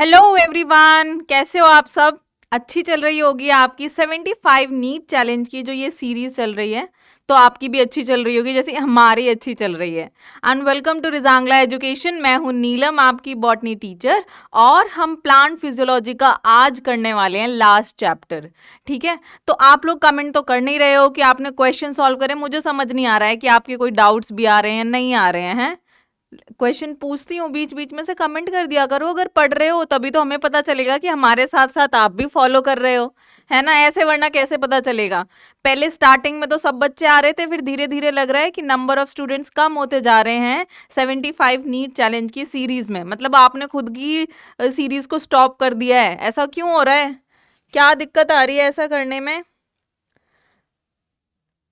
Hello everyone, कैसे हो आप सब। अच्छी चल रही होगी आपकी 75 नीट चैलेंज की जो ये सीरीज चल रही है, तो आपकी भी अच्छी चल रही होगी जैसे हमारी अच्छी चल रही है। And welcome to Rezangla education. मैं हूं नीलम, आपकी बॉटनी टीचर, और हम प्लांट फिजियोलॉजी का आज करने वाले हैं लास्ट चैप्टर। ठीक है, तो आप लोग कमेंट तो कर नहीं रहे हो कि आपने क्वेश्चन सॉल्व करे। मुझे समझ नहीं आ रहा है कि आपके कोई डाउट्स भी आ रहे हैं नहीं आ रहे हैं। क्वेश्चन पूछती हूँ, बीच बीच में से कमेंट कर दिया करो। अगर पढ़ रहे हो तभी तो हमें पता चलेगा कि हमारे साथ साथ आप भी फॉलो कर रहे हो, है ना। ऐसे वरना कैसे पता चलेगा। पहले स्टार्टिंग में तो सब बच्चे आ रहे थे, फिर धीरे धीरे लग रहा है कि नंबर ऑफ स्टूडेंट्स कम होते जा रहे हैं 75 नीट चैलेंज की सीरीज में। मतलब आपने खुद की सीरीज को स्टॉप कर दिया है। ऐसा क्यों हो रहा है, क्या दिक्कत आ रही है ऐसा करने में।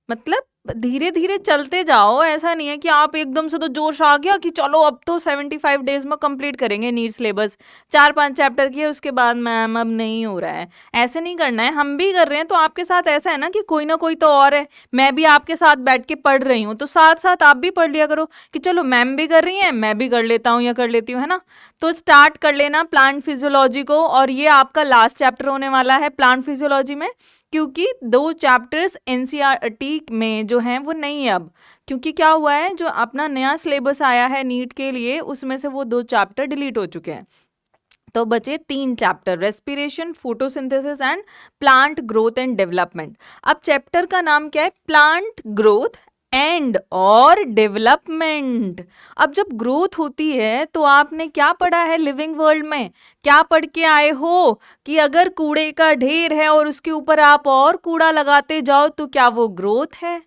मतलब धीरे धीरे चलते जाओ, ऐसा नहीं है कि आप एकदम से तो जोश आ गया कि चलो अब तो 75 डेज में कंप्लीट करेंगे नीट सिलेबस। 4-5 चैप्टर किए उसके बाद मैम अब नहीं हो रहा है। ऐसे नहीं करना है, हम भी कर रहे हैं तो आपके साथ ऐसा है ना कि कोई ना कोई तो और है। मैं भी आपके साथ बैठ के पढ़ रही हूँ तो साथ साथ आप भी पढ़ लिया करो कि चलो मैम भी कर रही हैं मैं भी कर लेता हूँ या कर लेती हूँ, है ना। तो स्टार्ट कर लेना प्लांट फिजियोलॉजी को, और ये आपका लास्ट चैप्टर होने वाला है प्लांट फिजियोलॉजी में, क्योंकि 2 चैप्टर्स एनसीईआरटी में जो हैं वो नहीं है अब। क्योंकि क्या हुआ है, जो अपना नया सिलेबस आया है नीट के लिए उसमें से वो 2 चैप्टर डिलीट हो चुके हैं। तो बचे 3 chapter, respiration, photosynthesis and plant growth and development. अब चैप्टर का नाम क्या है, प्लांट ग्रोथ एंड और डेवलपमेंट। अब जब ग्रोथ होती है तो आपने क्या पढ़ा है लिविंग वर्ल्ड में, क्या पढ़ के आए हो कि अगर कूड़े का ढेर है और उसके ऊपर आप और कूड़ा लगाते जाओ तो क्या वो ग्रोथ है,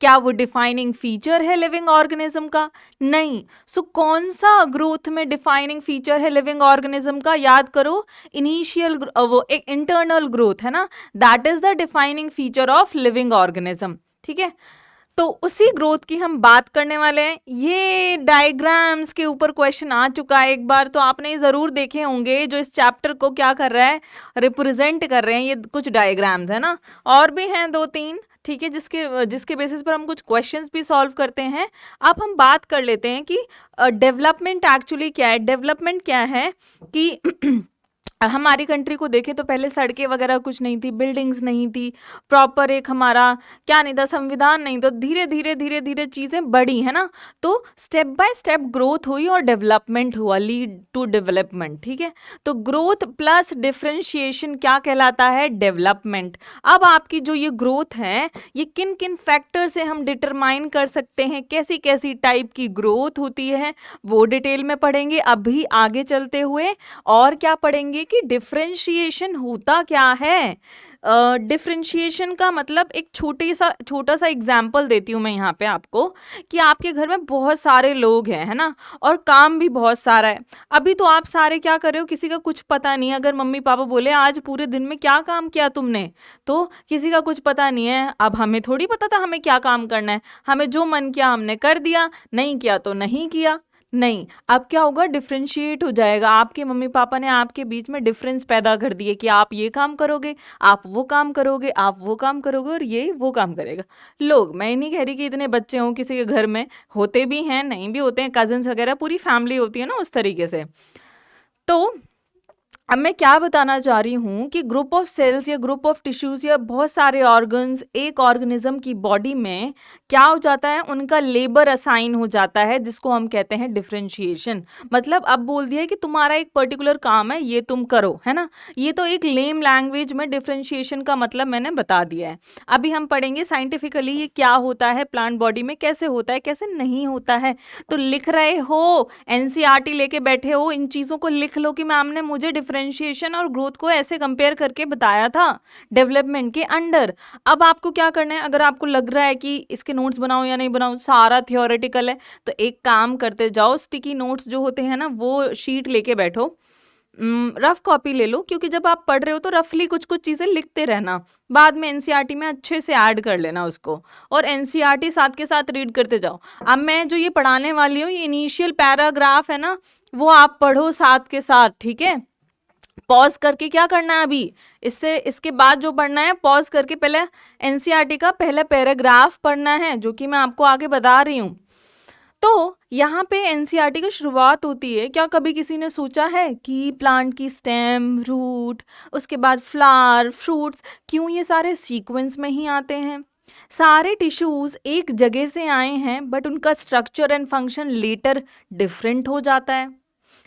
क्या वो डिफाइनिंग फीचर है लिविंग ऑर्गेनिज्म का। नहीं। सो कौन सा ग्रोथ में डिफाइनिंग फीचर है लिविंग ऑर्गेनिज्म का, याद करो। इनिशियल वो एक इंटरनल ग्रोथ है ना, that is the defining feature of living organism. ठीक है, तो उसी ग्रोथ की हम बात करने वाले हैं। ये डायग्राम्स के ऊपर क्वेश्चन आ चुका है एक बार, तो आपने जरूर देखे होंगे। जो इस चैप्टर को क्या कर रहा है, रिप्रेजेंट कर रहे हैं, ये कुछ डायग्राम्स है ना। और भी हैं 2-3, ठीक है, जिसके जिसके बेसिस पर हम कुछ क्वेश्चंस भी सॉल्व करते हैं। अब हम बात कर लेते हैं कि डेवलपमेंट एक्चुअली क्या है। डेवलपमेंट क्या है कि हमारी कंट्री को देखें तो पहले सड़कें वगैरह कुछ नहीं थी, बिल्डिंग्स नहीं थी, प्रॉपर एक हमारा क्या नहीं था, संविधान नहीं। तो धीरे धीरे धीरे धीरे चीज़ें बढ़ी, है ना। तो स्टेप बाय स्टेप ग्रोथ हुई और डेवलपमेंट हुआ, लीड टू डेवलपमेंट। ठीक है, तो ग्रोथ प्लस डिफरेंशिएशन क्या कहलाता है, डेवलपमेंट। अब आपकी जो ये ग्रोथ है ये किन किन फैक्टर से हम डिटरमाइन कर सकते हैं, कैसी कैसी टाइप की ग्रोथ होती है वो डिटेल में पढ़ेंगे अभी आगे चलते हुए। और क्या पढ़ेंगे कि डिफरेंशिएशन होता क्या है। डिफरेंशिएशन का मतलब एक छोटा सा एग्जाम्पल देती हूँ मैं यहाँ पे आपको, कि आपके घर में बहुत सारे लोग हैं, है ना, और काम भी बहुत सारा है। अभी तो आप सारे क्या कर रहे हो, किसी का कुछ पता नहीं है। अगर मम्मी पापा बोले आज पूरे दिन में क्या काम किया तुमने, तो किसी का कुछ पता नहीं है। अब हमें थोड़ी पता था हमें क्या काम करना है, हमें जो मन किया हमने कर दिया, नहीं किया तो नहीं किया। नहीं, अब क्या होगा, डिफरेंशिएट हो जाएगा। आपके मम्मी पापा ने आपके बीच में डिफरेंस पैदा कर दिए कि आप ये काम करोगे, आप वो काम करोगे, आप वो काम करोगे और ये वो काम करेगा। लोग, मैं नहीं कह रही कि इतने बच्चे हों किसी के घर में, होते भी हैं नहीं भी होते हैं, कजन्स वगैरह पूरी फैमिली होती है ना उस तरीके से। तो अब मैं क्या बताना चाह रही हूँ कि ग्रुप ऑफ सेल्स या ग्रुप ऑफ टिश्यूज या बहुत सारे ऑर्गन्स एक ऑर्गेनिज्म की बॉडी में क्या हो जाता है, उनका लेबर असाइन हो जाता है, जिसको हम कहते हैं डिफरेंशिएशन। मतलब अब बोल दिया कि तुम्हारा एक पर्टिकुलर काम है, ये तुम करो, है ना। ये तो एक लेम लैंग्वेज में डिफरेंशिएशन का मतलब मैंने बता दिया है। अभी हम पढ़ेंगे साइंटिफिकली ये क्या होता है प्लांट बॉडी में, कैसे होता है कैसे नहीं होता है। तो लिख रहे हो, एनसीईआरटी लेके बैठे हो, इन चीज़ों को लिख लो कि मैम ने मुझे डिफरेंशिएशन और ग्रोथ को ऐसे कंपेयर करके बताया था डेवलपमेंट के अंडर। अब आपको क्या करना है, अगर आपको लग रहा है कि इसके नोट्स बनाओ या नहीं बनाओ, सारा थियोरेटिकल है, तो एक काम करते जाओ, स्टिकी नोट्स जो होते हैं ना वो शीट लेके बैठो, रफ कॉपी ले लो, क्योंकि जब आप पढ़ रहे हो तो रफली कुछ कुछ चीज़ें लिखते रहना, बाद में एनसीईआरटी में अच्छे से ऐड कर लेना उसको, और एनसीईआरटी साथ के साथ रीड करते जाओ। अब मैं जो ये पढ़ाने वाली हूँ, ये इनिशियल पैराग्राफ है ना, वो आप पढ़ो साथ के साथ, ठीक है। पॉज करके क्या करना है अभी, इससे इसके बाद जो पढ़ना है पॉज करके पहले एनसीईआरटी का पहला पैराग्राफ पढ़ना है, जो कि मैं आपको आगे बता रही हूँ। तो यहाँ पे एनसीईआरटी की शुरुआत होती है। क्या कभी किसी ने सोचा है कि प्लांट की स्टेम, रूट, उसके बाद फ्लावर, फ्रूट्स, क्यों ये सारे सीक्वेंस में ही आते हैं? सारे टिश्यूज एक जगह से आए हैं बट उनका structure and function later different हो जाता है।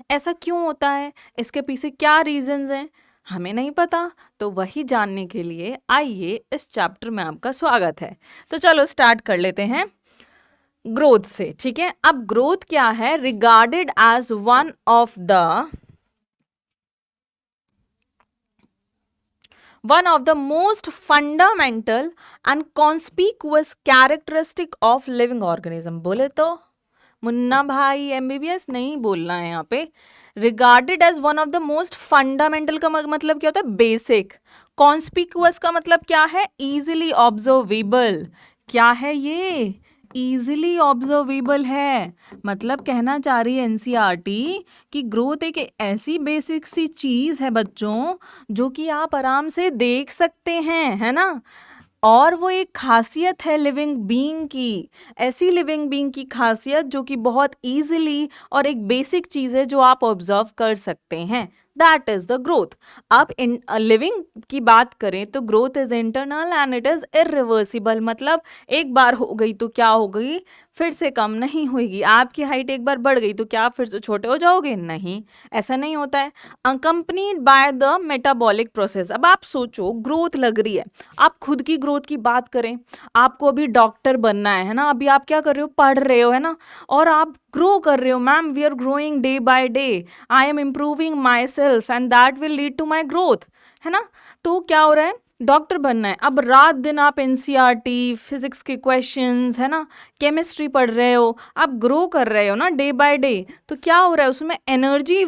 ऐसा क्यों होता है? इसके पीछे क्या रीजंस हैं? हमें नहीं पता। तो वही जानने के लिए आइए इस चैप्टर में आपका स्वागत है। तो चलो स्टार्ट कर लेते हैं ग्रोथ से। ठीक है, अब ग्रोथ क्या है? Regarded as one of the most fundamental and conspicuous characteristic of living organism. बोले तो मुन्ना भाई एमबीबीएस नहीं बोलना है यहाँ पे। Regarded as one of the most fundamental का मतलब क्या होता है? बेसिक। कॉन्स्पिकुअस का मतलब क्या है? Easily observable. क्या है ये? इजिली ऑब्जर्वेबल है। मतलब कहना चाह रही है एनसीईआरटी कि ग्रोथ एक ऐसी बेसिक सी चीज है बच्चों जो कि आप आराम से देख सकते हैं, है ना। और वो एक खासियत है लिविंग बीइंग की, ऐसी लिविंग बीइंग की खासियत जो कि बहुत इजीली और एक बेसिक चीज़ है जो आप ऑब्जर्व कर सकते हैं। That is the growth. अब इन लिविंग की बात करें तो growth is internal and it is irreversible. मतलब एक बार हो गई तो क्या हो गई, फिर से कम नहीं होगी। आपकी हाइट एक बार बढ़ गई तो क्या आप फिर से छोटे हो जाओगे? नहीं, ऐसा नहीं होता है। Accompanied by the metabolic process. अब आप सोचो, ग्रोथ लग रही है, आप खुद की ग्रोथ की बात करें, आपको अभी डॉक्टर बनना है ना, अभी आप क्या कर रहे हो? पढ़ रहे हो, है ना, और आप ग्रो कर रहे हो। Ma'am, we are growing day by day, I am improving myself and that will lead to my growth, है ना। तो क्या हो रहा है? डॉक्टर बनना है। अब रात दिन आप एनसीईआरटी, फिजिक्स के क्वेश्चंस, है ना, केमिस्ट्री पढ़ रहे हो, आप ग्रो कर रहे हो ना डे बाय डे। तो क्या हो रहा है? उसमें एनर्जी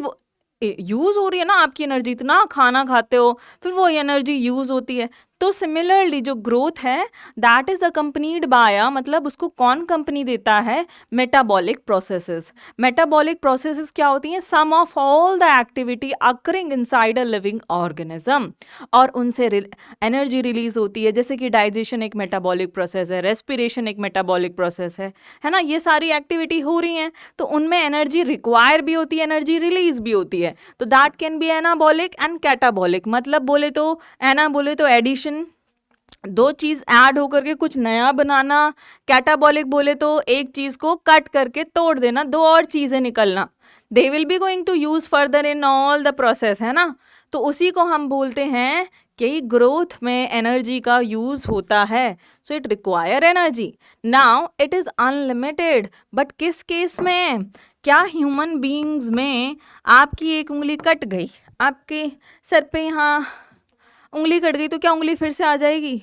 यूज हो रही है ना, आपकी एनर्जी, इतना खाना खाते हो फिर वो एनर्जी यूज होती है। तो सिमिलरली जो ग्रोथ है दैट इज अकम्पनीड बाय, मतलब उसको कौन कंपनी देता है? Metabolic processes. मेटाबॉलिक प्रोसेसेस क्या होती हैं? Sum of all the activity occurring inside a living organism, और उनसे एनर्जी रिलीज होती है। जैसे कि डाइजेशन एक मेटाबॉलिक प्रोसेस है, रेस्पिरेशन एक मेटाबॉलिक प्रोसेस है ना। ये सारी एक्टिविटी हो रही हैं तो उनमें एनर्जी रिक्वायर भी होती है, एनर्जी रिलीज भी होती है। तो that can B anabolic and catabolic. मतलब बोले तो एना बोले तो एडिशन, दो चीज ऐड होकर के कुछ नया बनाना। कैटाबॉलिक बोले तो एक चीज को कट करके तोड़ देना, दो और चीजें निकलना। They will be going to use further in all the process, है ना। तो उसी को हम बोलते हैं कि ग्रोथ में एनर्जी का यूज होता है। So it require energy. Now it is unlimited, but किस केस में? क्या ह्यूमन बीइंग्स में आपकी एक उंगली कट गई, आपके सर पे यहाँ उंगली कट गई तो क्या उंगली फिर से आ जाएगी?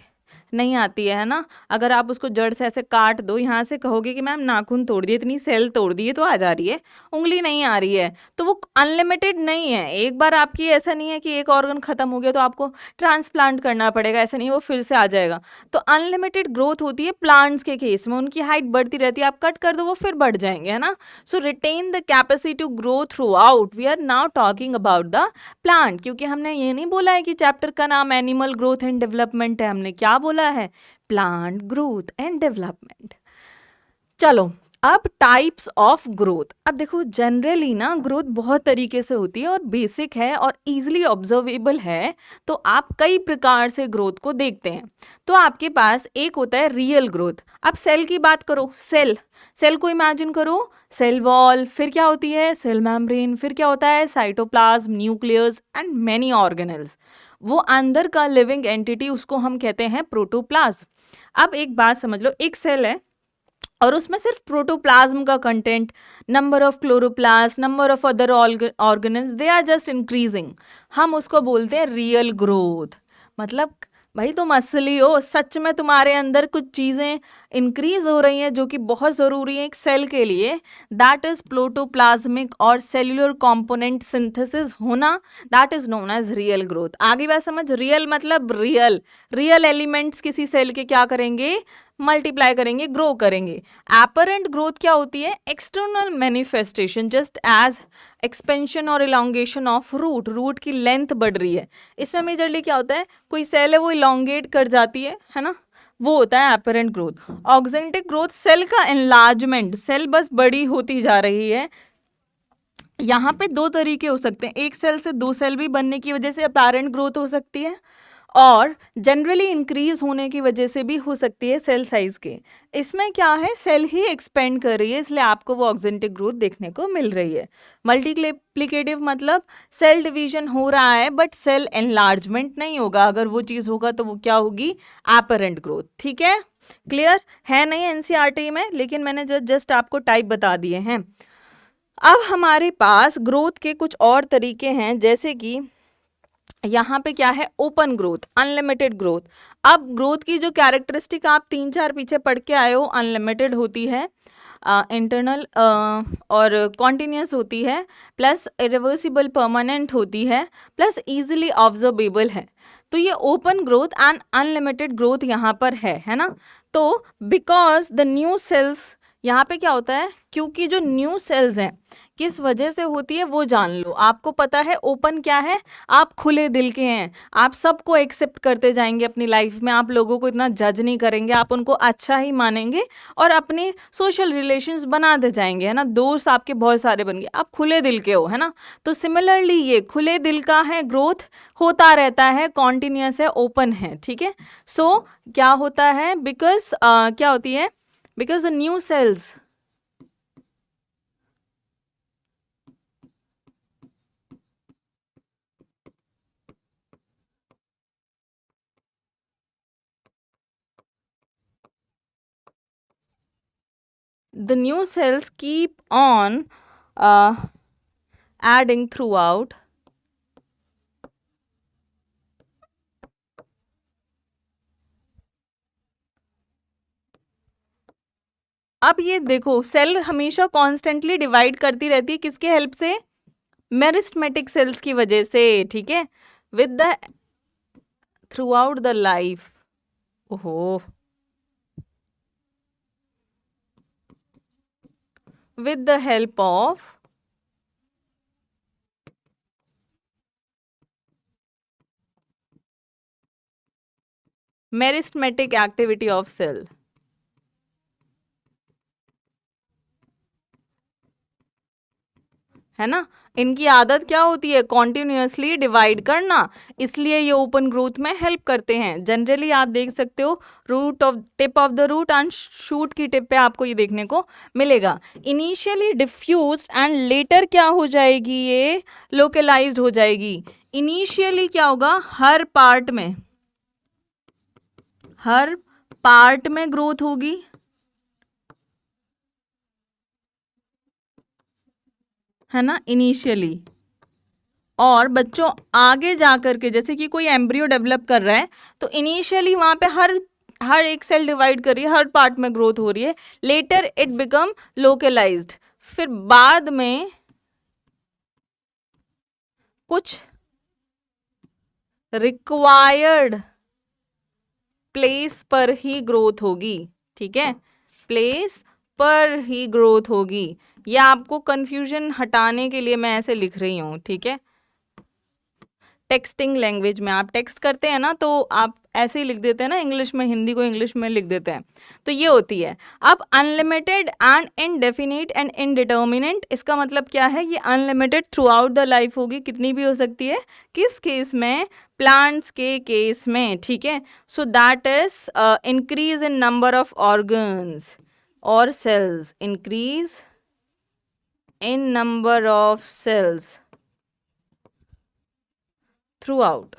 नहीं आती है ना। अगर आप उसको जड़ से ऐसे काट दो, यहाँ से कहोगे कि मैम नाखून तोड़ दिए, इतनी सेल तोड़ दिए तो आ जा रही है, उंगली नहीं आ रही है। तो वो अनलिमिटेड नहीं है। एक बार आपकी ऐसा नहीं है कि एक ऑर्गन खत्म हो गया तो आपको ट्रांसप्लांट करना पड़ेगा, ऐसा नहीं, वो फिर से आ जाएगा। तो अनलिमिटेड ग्रोथ होती है प्लांट्स के केस में, उनकी हाइट बढ़ती रहती है, आप कट कर दो वो फिर बढ़ जाएंगे, है ना। So retain the capacity to grow throughout. We are now talking about the plant, क्योंकि हमने ये नहीं बोला है कि चैप्टर का नाम एनिमल ग्रोथ एंड डेवलपमेंट है, हमने क्या बोला है? Plant growth and development. चलो अब टाइप्स ऑफ ग्रोथ। अब देखो जनरली ना ग्रोथ बहुत तरीके से होती है और बेसिक है और इजीली ऑब्जर्वेबल है। तो आप कई प्रकार से ग्रोथ को देखते हैं। तो आपके पास एक होता है रियल ग्रोथ। अब सेल की बात करो, सेल को इमेजिन करो, सेल वॉल, फिर क्या होती है? सेल मेम्ब्रेन, फिर क्या होता है? Cytoplasm, nucleus and many organelles. वो अंदर का लिविंग एंटिटी, उसको हम कहते हैं प्रोटोप्लाज्म। अब एक बात समझ लो, एक सेल है और उसमें सिर्फ प्रोटोप्लाज्म का content, number of chloroplast, number of other organelles, they are just increasing, हम उसको बोलते हैं रियल ग्रोथ। मतलब भाई तुम असली हो, सच में तुम्हारे अंदर कुछ चीज़ें इंक्रीज हो रही हैं जो कि बहुत ज़रूरी है एक सेल के लिए। दैट इज प्रोटोप्लाज्मिक और सेल्यूलर कंपोनेंट सिंथेसिस होना, that is known as real growth. आगे बात समझ, रियल मतलब रियल एलिमेंट्स किसी सेल के क्या करेंगे? मल्टीप्लाई करेंगे, ग्रो करेंगे। एपरेंट ग्रोथ क्या होती है? External manifestation, just as expansion और इलोंगेशन ऑफ रूट की लेंथ बढ़ रही है। इसमें मेजरली क्या होता है? कोई सेल है वो इलोंगेट कर जाती है ना, वो होता है apparent growth. Auxetic growth cell का एनलार्जमेंट, सेल बस बड़ी होती जा रही है। यहाँ पे दो तरीके हो सकते हैं, एक सेल से दो सेल भी बनने की वजह से अपैरेंट ग्रोथ हो सकती है, और जनरली इंक्रीज होने की वजह से भी हो सकती है सेल साइज के। इसमें क्या है, सेल ही एक्सपेंड कर रही है, इसलिए आपको वो ऑक्जेंटिक ग्रोथ देखने को मिल रही है। मल्टीप्लिकेटिव मतलब सेल डिवीजन हो रहा है बट सेल एनलार्जमेंट नहीं होगा, अगर वो चीज होगा तो वो क्या होगी, एपरेंट ग्रोथ। ठीक है, क्लियर है नहीं एनसीईआरटी में, लेकिन मैंने जस्ट आपको टाइप बता दिए हैं। अब हमारे पास ग्रोथ के कुछ और तरीके हैं, जैसे कि यहाँ पे क्या है, ओपन ग्रोथ, अनलिमिटेड ग्रोथ। अब ग्रोथ की जो कैरेक्टरिस्टिक आप 3-4 पीछे पढ़ के आए हो, अनलिमिटेड होती है, इंटरनल और कॉन्टिन्यूस होती है, प्लस इरिवर्सिबल परमानेंट होती है, प्लस इजीली ऑब्जर्वेबल है। तो ये open growth and unlimited growth यहाँ पर है ना। तो बिकॉज द न्यू सेल्स, यहाँ पे क्या होता है, क्योंकि जो न्यू सेल्स हैं किस वजह से होती है वो जान लो। आपको पता है ओपन क्या है, आप खुले दिल के हैं, आप सबको एक्सेप्ट करते जाएंगे अपनी लाइफ में, आप लोगों को इतना जज नहीं करेंगे, आप उनको अच्छा ही मानेंगे और अपने सोशल रिलेशंस बनाते जाएंगे, है ना, दोस्त आपके बहुत सारे बन गए, आप खुले दिल के हो, है ना। तो सिमिलरली ये खुले दिल का है, ग्रोथ होता रहता है, कॉन्टिन्यूस है, ओपन है। ठीक है, सो क्या होता है, बिकॉज क्या होती है, because the new sales, the new cells keep on adding throughout अब ये देखो, सेल हमेशा कॉन्स्टेंटली डिवाइड करती रहती है, किसके हेल्प से, मेरिस्टेमेटिक सेल्स की वजह से। ठीक है, with the through out the life, ओहो, with the help of meristematic activity of cell, है ना। इनकी आदत क्या होती है, कॉन्टिन्यूसली डिवाइड करना, इसलिए ये ओपन ग्रोथ में हेल्प करते हैं। जनरली आप देख सकते हो root of tip of the root and shoot की टिप पे आपको ये देखने को मिलेगा। इनिशियली डिफ्यूज्ड एंड लेटर क्या हो जाएगी, ये लोकलाइज्ड हो जाएगी। इनिशियली क्या होगा, हर पार्ट में ग्रोथ होगी, है ना, इनिशियली। और बच्चों आगे जा करके, जैसे कि कोई एम्ब्रियो डेवलप कर रहा है, तो इनिशियली वहां पे हर एक सेल डिवाइड कर रही है, हर पार्ट में ग्रोथ हो रही है, लेटर इट बिकम लोकलाइज्ड, फिर बाद में कुछ रिक्वायर्ड प्लेस पर ही ग्रोथ होगी। ठीक है, प्लेस पर ही ग्रोथ होगी। या आपको कंफ्यूजन हटाने के लिए मैं ऐसे लिख रही हूँ। ठीक है, टेक्सटिंग लैंग्वेज में आप टेक्स्ट करते हैं ना, तो आप ऐसे ही लिख देते हैं ना, इंग्लिश में हिंदी को इंग्लिश में लिख देते हैं, तो ये होती है। अब unlimited and indefinite and indeterminate, इसका मतलब क्या है, ये unlimited through out the life होगी, कितनी भी हो सकती है, किस केस में, प्लांट्स के केस में। ठीक है, so that is increase in number of organs और cells, increase in number of cells throughout.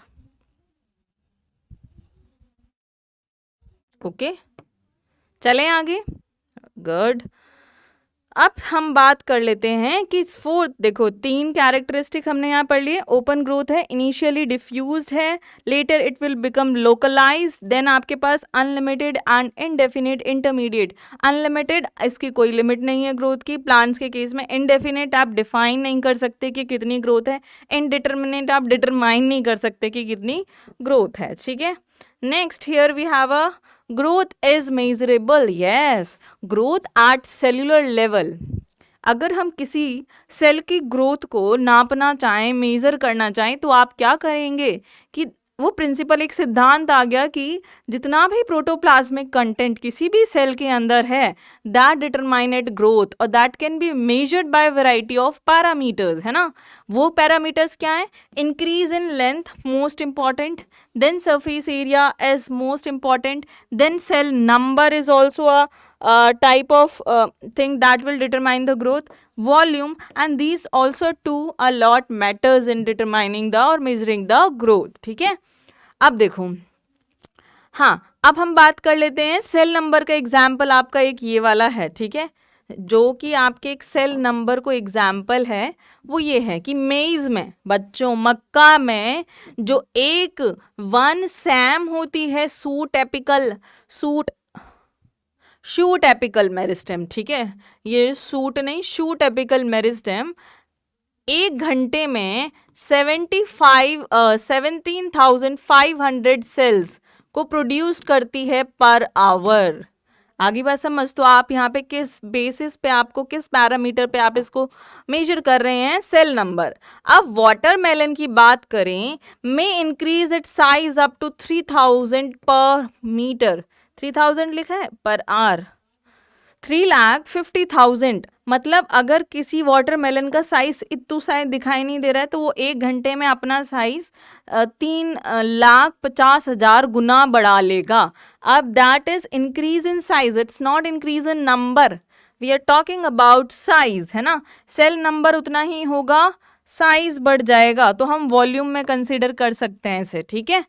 Okay, चलें आगे, गुड। अब हम बात कर लेते हैं कि फोर्थ, देखो 3 कैरेक्टरिस्टिक हमने यहाँ पढ़ लिए। ओपन ग्रोथ है, इनिशियली डिफ्यूज्ड है, later it will become localised, then आपके पास unlimited and indefinite intermediate. Unlimited, इसकी कोई लिमिट नहीं है ग्रोथ की, प्लांट्स के केस में। इनडेफिनिट, आप डिफाइन नहीं कर सकते कि कितनी ग्रोथ है। इनडिटर्मिनेट, आप डिटरमाइन नहीं कर सकते कि कितनी ग्रोथ है। ठीक है, next here we have a growth is measurable. Yes, growth at cellular level. अगर हम किसी सेल की ग्रोथ को नापना चाहें, मेजर करना चाहें, तो आप क्या करेंगे कि वो प्रिंसिपल एक सिद्धांत आ गया कि जितना भी प्रोटोप्लाज्मिक कंटेंट किसी भी सेल के अंदर है, दैट डिटरमाइनेट ग्रोथ और that can be measured by variety of parameters, है ना। वो पैरामीटर्स क्या है? Increase in length most important, then surface area is most important, then cell number is also a type of thing that will determine the growth, volume, and these also too a lot matters in determining the or measuring the growth. ठीक है, अब देखो, हाँ, अब हम बात कर लेते हैं सेल नंबर का एग्जाम्पल। आपका एक ये वाला है, ठीक है, जो कि आपके एक सेल नंबर को एग्जाम्पल है, वो ये है कि मेज में, बच्चों मक्का में जो एक 1 सैम होती है, सूट एपिकल मेरिस्टेम, ठीक है, ये सूट नहीं, शूट एपिकल मेरिस्टेम 1 घंटे में 17,500 सेल्स को प्रोड्यूस करती है पर आवर। आगे बात समझ, तो आप यहाँ पे किस बेसिस पे, आपको किस पैरामीटर पे आप इसको मेजर कर रहे हैं? Cell number. अब वाटरमेलन की बात करें, may increase it size up to 3000 per metre, 3000 लिखा है पर आर, 3,50,000। मतलब अगर किसी वाटरमेलन का साइज इतू शायद दिखाई नहीं दे रहा है, तो वो 1 घंटे में अपना साइज 3,50,000 गुना बढ़ा लेगा। अब that is increase in size, it's not increase in number, we are talking about size, है ना। सेल नंबर उतना ही होगा, साइज बढ़ जाएगा, तो हम वॉल्यूम में कंसिडर कर सकते हैं इसे, ठीक है,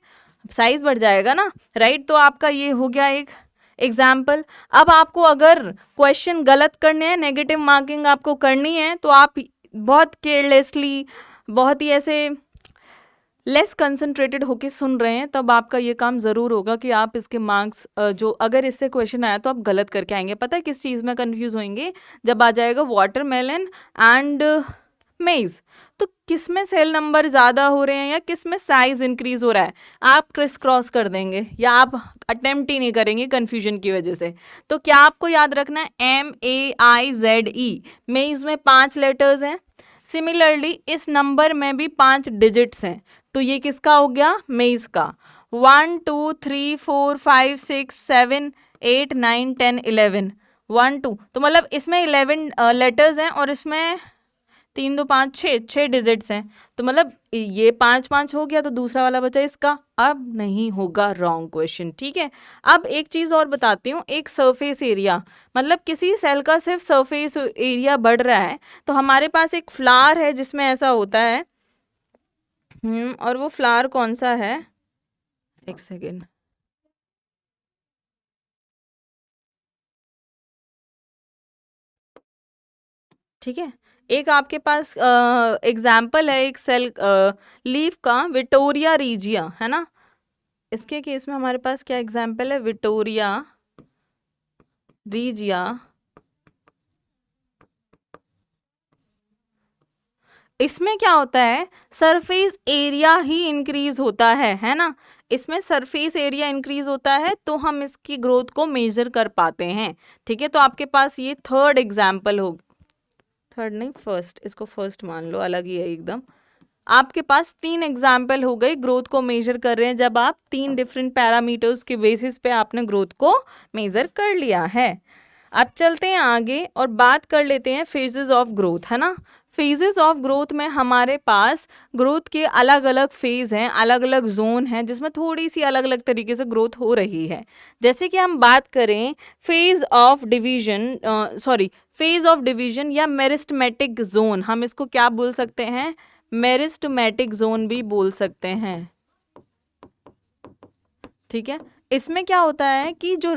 साइज बढ़ जाएगा ना, राइट। तो आपका ये हो गया एक एग्जाम्पल। अब आपको अगर क्वेश्चन गलत करने हैं, नेगेटिव मार्किंग आपको करनी है, तो आप बहुत केयरलेसली, बहुत ही ऐसे लेस कंसंट्रेटेड होके सुन रहे हैं, तब आपका ये काम ज़रूर होगा कि आप इसके मार्क्स जो अगर इससे क्वेश्चन आया तो आप गलत करके आएंगे। पता है किस चीज़ में कंफ्यूज होंगे? जब आ जाएगा वाटरमेलन एंड मेज, तो किस में सेल नंबर ज़्यादा हो रहे हैं या किस में साइज इंक्रीज हो रहा है, आप क्रिस क्रॉस कर देंगे या आप अटेम्प्ट ही नहीं करेंगे कन्फ्यूजन की वजह से। तो क्या आपको याद रखना है? MAIZE, मेज में 5 लेटर्स हैं, सिमिलरली इस नंबर में भी 5 डिजिट्स हैं, तो ये किसका हो गया? मेज का। 1 2 3 4 5 6 7 8 9 10 11, 1 2, तो मतलब इसमें 11 लेटर्स हैं और इसमें 3 2 5 6 डिजिट्स हैं, तो मतलब ये 5 5 हो गया, तो दूसरा वाला बचा इसका। अब नहीं होगा, रॉन्ग क्वेश्चन, ठीक है। अब एक चीज़ और बताती हूँ, एक सरफेस एरिया, मतलब किसी सेल का सिर्फ सरफेस एरिया बढ़ रहा है, तो हमारे पास एक फ्लावर है जिसमें ऐसा होता है, और वो फ्लावर कौन सा है? एक सेकेंड, ठीक है, एक आपके पास एग्जाम्पल है एक सेल लीफ का, विटोरिया रीजिया, है ना। इसके केस में हमारे पास क्या एग्जाम्पल है? Vittoria regia. इसमें क्या होता है? सरफेस एरिया ही इंक्रीज होता है ना। इसमें सरफेस एरिया इंक्रीज होता है तो हम इसकी ग्रोथ को मेजर कर पाते हैं, ठीक है। तो आपके पास ये थर्ड एग्जाम्पल हो, थर्ड नहीं फर्स्ट, इसको फर्स्ट मान लो, अलग ही है एकदम। आपके पास 3 एग्जाम्पल हो गए, ग्रोथ को मेजर कर रहे हैं जब आप 3 डिफरेंट पैरामीटर्स के बेसिस पे आपने ग्रोथ को मेजर कर लिया है। अब चलते हैं आगे और बात कर लेते हैं फेजेस ऑफ ग्रोथ, है ना। फेजेस ऑफ ग्रोथ में हमारे पास ग्रोथ के अलग अलग फेज हैं, अलग अलग जोन हैं, जिसमें थोड़ी सी अलग अलग तरीके से ग्रोथ हो रही है। जैसे कि हम बात करें फेज ऑफ डिवीजन या मेरिस्टेमेटिक जोन, हम इसको क्या बोल सकते हैं? मेरिस्टेमेटिक जोन भी बोल सकते हैं, ठीक है। इसमें क्या होता है कि जो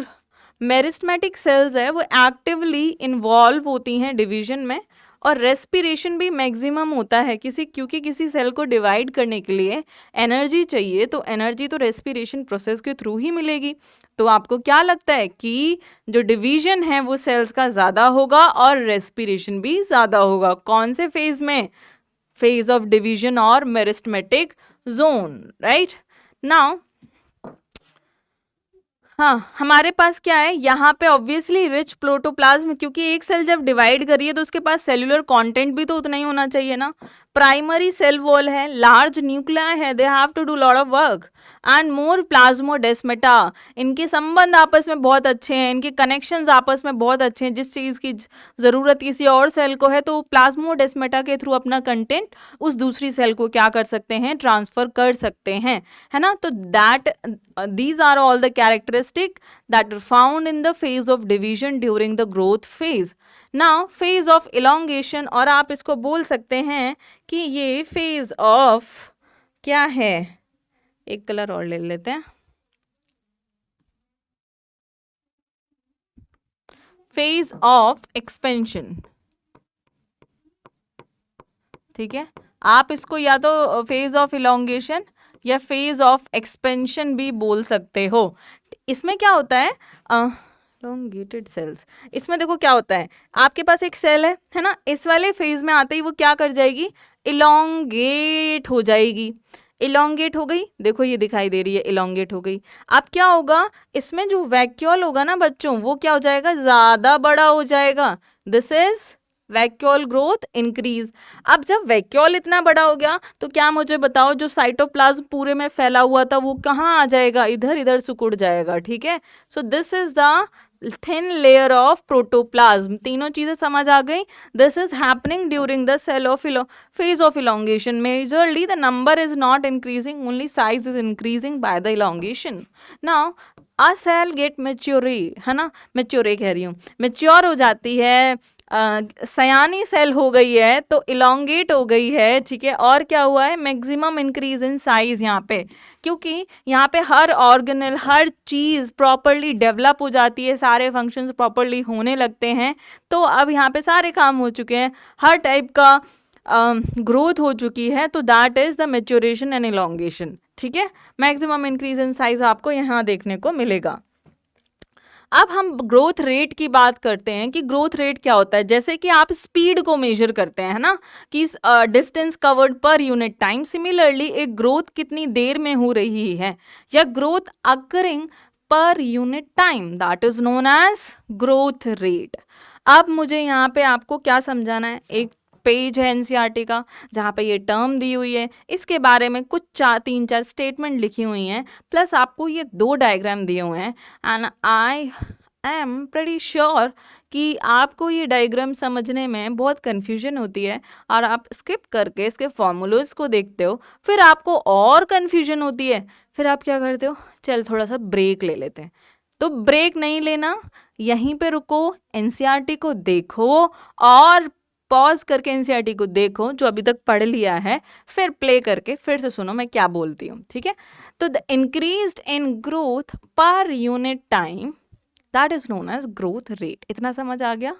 मेरिस्टेमेटिक सेल्स है वो एक्टिवली इन्वॉल्व होती हैं डिवीजन में, और रेस्पिरेशन भी मैक्सिमम होता है क्योंकि किसी सेल को डिवाइड करने के लिए एनर्जी चाहिए, तो एनर्जी तो रेस्पिरेशन प्रोसेस के थ्रू ही मिलेगी। तो आपको क्या लगता है कि जो डिवीजन है वो सेल्स का ज़्यादा होगा और रेस्पिरेशन भी ज़्यादा होगा, कौन से फेज में? फेज ऑफ डिवीजन और मेरिस्टेमेटिक जोन, राइट। नाउ हाँ, हमारे पास क्या है यहाँ पे ऑब्वियसली रिच प्रोटोप्लाज्म, क्योंकि एक सेल जब डिवाइड करी है तो उसके पास सेल्यूलर कंटेंट भी तो उतना ही होना चाहिए ना। प्राइमरी सेल वॉल है, लार्ज न्यूक्लिया है, they have to do lot of work and more plasmodesmata. इनके संबंध आपस में बहुत अच्छे हैं, इनके कनेक्शंस आपस में बहुत अच्छे हैं। जिस चीज़ की ज़रूरत किसी और सेल को है तो प्लाज्मोडेस्मेटा के थ्रू अपना कंटेंट उस दूसरी सेल को क्या कर सकते हैं, ट्रांसफर कर सकते हैं, है ना। तो that these are all the characteristic that are found in the phase of division during the growth phase. Now phase of elongation, और आप इसको बोल सकते हैं कि ये phase of क्या है, एक कलर और ले लेते हैं, phase of expansion, ठीक है। आप इसको या तो phase of elongation या फेज ऑफ एक्सपेंशन भी बोल सकते हो। इसमें क्या होता है, elongated सेल्स, इसमें देखो क्या होता है, आपके पास एक सेल है ना, इस वाले फेज में आते ही वो क्या कर जाएगी, इलोंगेट हो जाएगी। इलोंगेट हो गई, देखो ये दिखाई दे रही है, इलोंगेट हो गई। अब क्या होगा, इसमें जो वैक्यूल होगा ना बच्चों, वो क्या हो जाएगा, ज्यादा बड़ा हो जाएगा। This is vacuole growth increase. अब जब वैक्यूल इतना बड़ा हो गया तो क्या मुझे बताओ, जो साइटोप्लाज्म पूरे में फैला हुआ था वो कहाँ आ जाएगा, इधर इधर सिकुड़ जाएगा, ठीक है। So this is the thin layer of protoplasm. तीनों चीजें समझ आ गई। This is happening during the cell of phase of elongation. Majorly the number is not increasing, only size is increasing by the elongation. Now a cell get maturity, है ना, मेच्योरे कह रही हूँ, मेच्योर हो जाती है, सयानी सेल हो गई है तो इलोंगेट हो गई है, ठीक है। और क्या हुआ है, मैक्सिमम इंक्रीज इन साइज यहाँ पे, क्योंकि यहाँ पे हर ऑर्गेनल, हर चीज़ प्रॉपरली डेवलप हो जाती है, सारे फंक्शंस प्रॉपरली होने लगते हैं। तो अब यहाँ पे सारे काम हो चुके हैं, हर टाइप का ग्रोथ हो चुकी है, तो that is the maturation and elongation, ठीक है। मैक्सिमम इंक्रीज इन साइज आपको यहाँ देखने को मिलेगा। अब हम ग्रोथ रेट की बात करते हैं कि ग्रोथ रेट क्या होता है। जैसे कि आप स्पीड को मेजर करते हैं, है ना, कि distance covered per unit time, similarly एक ग्रोथ कितनी देर में हो रही है, या growth occurring per unit time, that is known as growth rate. अब मुझे यहाँ पे आपको क्या समझाना है, एक पेज है एनसीईआरटी का जहाँ पे ये टर्म दी हुई है, इसके बारे में कुछ 3-4 स्टेटमेंट लिखी हुई हैं, प्लस आपको ये 2 डायग्राम दिए हुए हैं। And I am pretty sure कि आपको ये डायग्राम समझने में बहुत कन्फ्यूजन होती है, और आप स्किप करके इसके फॉर्मूलाज को देखते हो, फिर आपको और कन्फ्यूजन होती है, फिर आप क्या करते हो, चल थोड़ा सा ब्रेक ले लेते हैं। तो ब्रेक नहीं लेना, यहीं पे रुको, एनसीईआरटी को देखो और पॉज करके एनसीईआरटी को देखो जो अभी तक पढ़ लिया है, फिर प्ले करके फिर से सुनो मैं क्या बोलती हूँ, ठीक है। तो the increased in growth per unit time, that is known as growth rate. इतना समझ आ गया।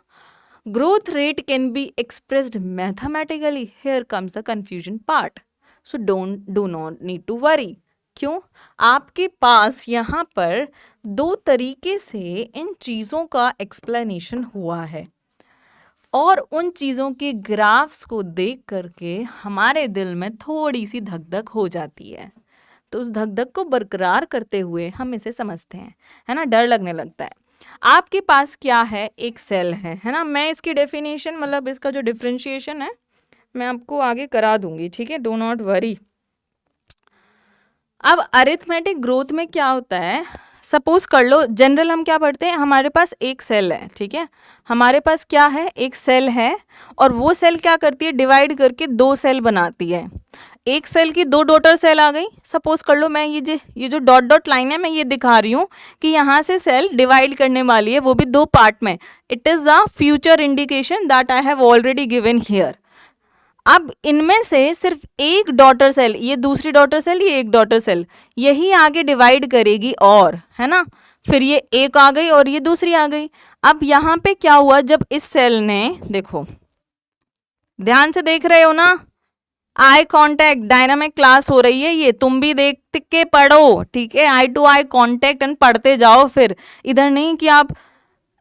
Growth rate can be expressed mathematically, here comes the confusion part, so do not need to worry. क्यों, आपके पास यहाँ पर 2 तरीके से इन चीज़ों का एक्सप्लेनेशन हुआ है, और उन चीज़ों के ग्राफ्स को देख करके हमारे दिल में थोड़ी सी धक धक हो जाती है। तो उस धक धक को बरकरार करते हुए हम इसे समझते हैं, है ना, डर लगने लगता है। आपके पास क्या है, एक सेल है ना। मैं इसकी डेफिनेशन, मतलब इसका जो डिफ्रेंशिएशन है, मैं आपको आगे करा दूंगी, ठीक है, डो नॉट वरी। अब अरिथमेटिक ग्रोथ में क्या होता है, सपोज कर लो, जनरल हम क्या पढ़ते हैं, हमारे पास एक सेल है, ठीक है, हमारे पास क्या है, एक सेल है, और वो सेल क्या करती है, डिवाइड करके 2 सेल बनाती है। एक सेल की 2 डॉटर सेल आ गई। सपोज कर लो मैं ये जो डॉट डॉट लाइन है, मैं ये दिखा रही हूँ कि यहाँ से सेल डिवाइड करने वाली है, वो भी 2 पार्ट में। It is the future indication that I have already given here. अब इनमें से सिर्फ एक डॉटर सेल, ये दूसरी डॉटर सेल, ये एक डॉटर सेल, यही आगे डिवाइड करेगी, और है ना, फिर ये एक आ गई और ये दूसरी आ गई। अब यहाँ पे क्या हुआ, जब इस सेल ने, देखो ध्यान से देख रहे हो ना, आई कांटेक्ट, डायनामिक क्लास हो रही है, ये तुम भी देख के पढ़ो, ठीक है, आई टू आई कांटेक्ट एंड पढ़ते जाओ। फिर इधर नहीं कि आप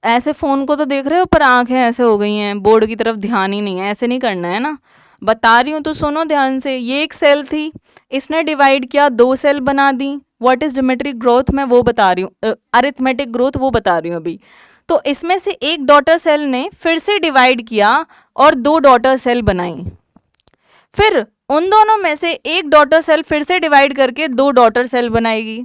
ऐसे फोन को तो देख रहे हो पर आंखें ऐसे हो गई हैं, बोर्ड की तरफ ध्यान ही नहीं है, ऐसे नहीं करना है ना, बता रही हूँ तो सुनो ध्यान से। ये एक सेल थी, इसने डिवाइड किया, 2 सेल बना दी, व्हाट इज ज्योमेट्रिक ग्रोथ मैं वो बता रही हूँ, अरिथमेटिक ग्रोथ वो बता रही हूँ अभी। तो इसमें से एक डॉटर सेल ने फिर से डिवाइड किया और दो डॉटर सेल बनाई, फिर उन दोनों में से एक डॉटर सेल फिर से डिवाइड करके दो डॉटर सेल बनाएगी।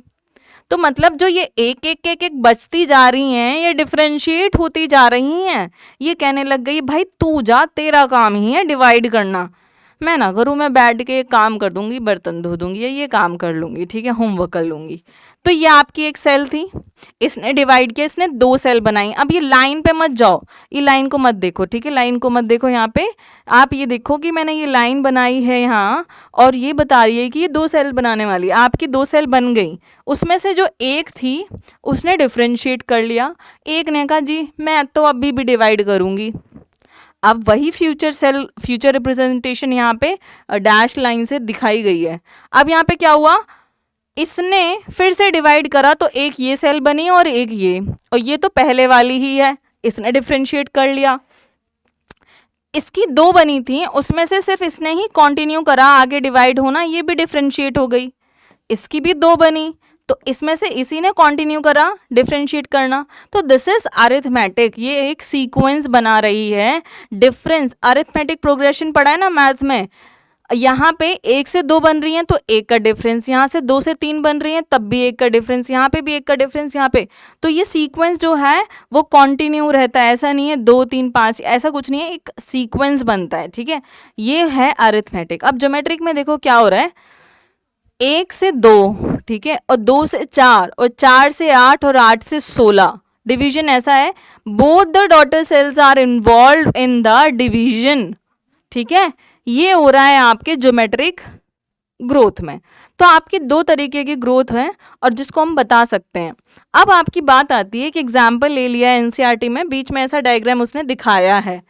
तो मतलब जो ये एक एक एक एक बचती जा रही हैं, ये डिफ्रेंशिएट होती जा रही हैं। ये कहने लग गई भाई तू जा, तेरा काम ही है डिवाइड करना, मैं ना करूँ, मैं बैठ के काम कर दूंगी, बर्तन धो दूंगी या ये काम कर लूंगी, ठीक है, होमवर्क कर लूंगी। तो ये आपकी एक सेल थी, इसने डिवाइड किया, इसने दो सेल बनाई। अब ये लाइन पे मत जाओ, ये लाइन को मत देखो, ठीक है, लाइन को मत देखो। यहाँ पे आप ये देखो कि मैंने ये लाइन बनाई है यहाँ, और ये बता रही है कि ये दो सेल बनाने वाली है। आपकी दो सेल बन गई, उसमें से जो एक थी उसने डिफ्रेंशिएट कर लिया, एक ने कहा जी मैं तो अभी भी डिवाइड करूंगी। अब वही फ्यूचर सेल, फ्यूचर रिप्रेजेंटेशन यहाँ पे डैश लाइन से दिखाई गई है। अब यहाँ पे क्या हुआ, इसने फिर से डिवाइड करा तो एक ये सेल बनी और एक ये, और ये तो पहले वाली ही है, इसने डिफ्रेंशिएट कर लिया। इसकी दो बनी थी, उसमें से सिर्फ इसने ही कंटिन्यू करा आगे डिवाइड होना, ये भी डिफ्रेंशिएट हो गई। इसकी भी दो बनी, तो इसमें से इसी ने कंटिन्यू करा डिफरेंशिएट करना। तो दिस इज अरिथमेटिक, ये एक सीक्वेंस बना रही है। डिफरेंस, अरिथमेटिक प्रोग्रेशन पढ़ा है ना मैथ में, यहाँ पे एक से दो बन रही हैं तो एक का डिफरेंस, यहाँ से दो से तीन बन रही हैं तब भी एक का डिफरेंस, यहाँ पे भी एक का डिफरेंस, यहाँ पे। तो ये सीक्वेंस जो है वो कंटिन्यू रहता है, ऐसा नहीं है दो तीन पाँच, ऐसा कुछ नहीं है, एक सीक्वेंस बनता है, ठीक है। ये है अरिथमेटिक। अब ज्योमेट्रिक में देखो क्या हो रहा है, एक से दो, ठीक है, और दो से चार, और चार से आठ, और आठ से 16। डिवीजन ऐसा है, both the daughter cells are involve in the division, ठीक है। ये हो रहा है आपके ज्योमेट्रिक ग्रोथ में। तो आपकी दो तरीके की ग्रोथ है और जिसको हम बता सकते हैं। अब आपकी बात आती है कि एग्जाम्पल ले लिया एनसीईआरटी में, बीच में ऐसा डायग्राम उसने दिखाया है,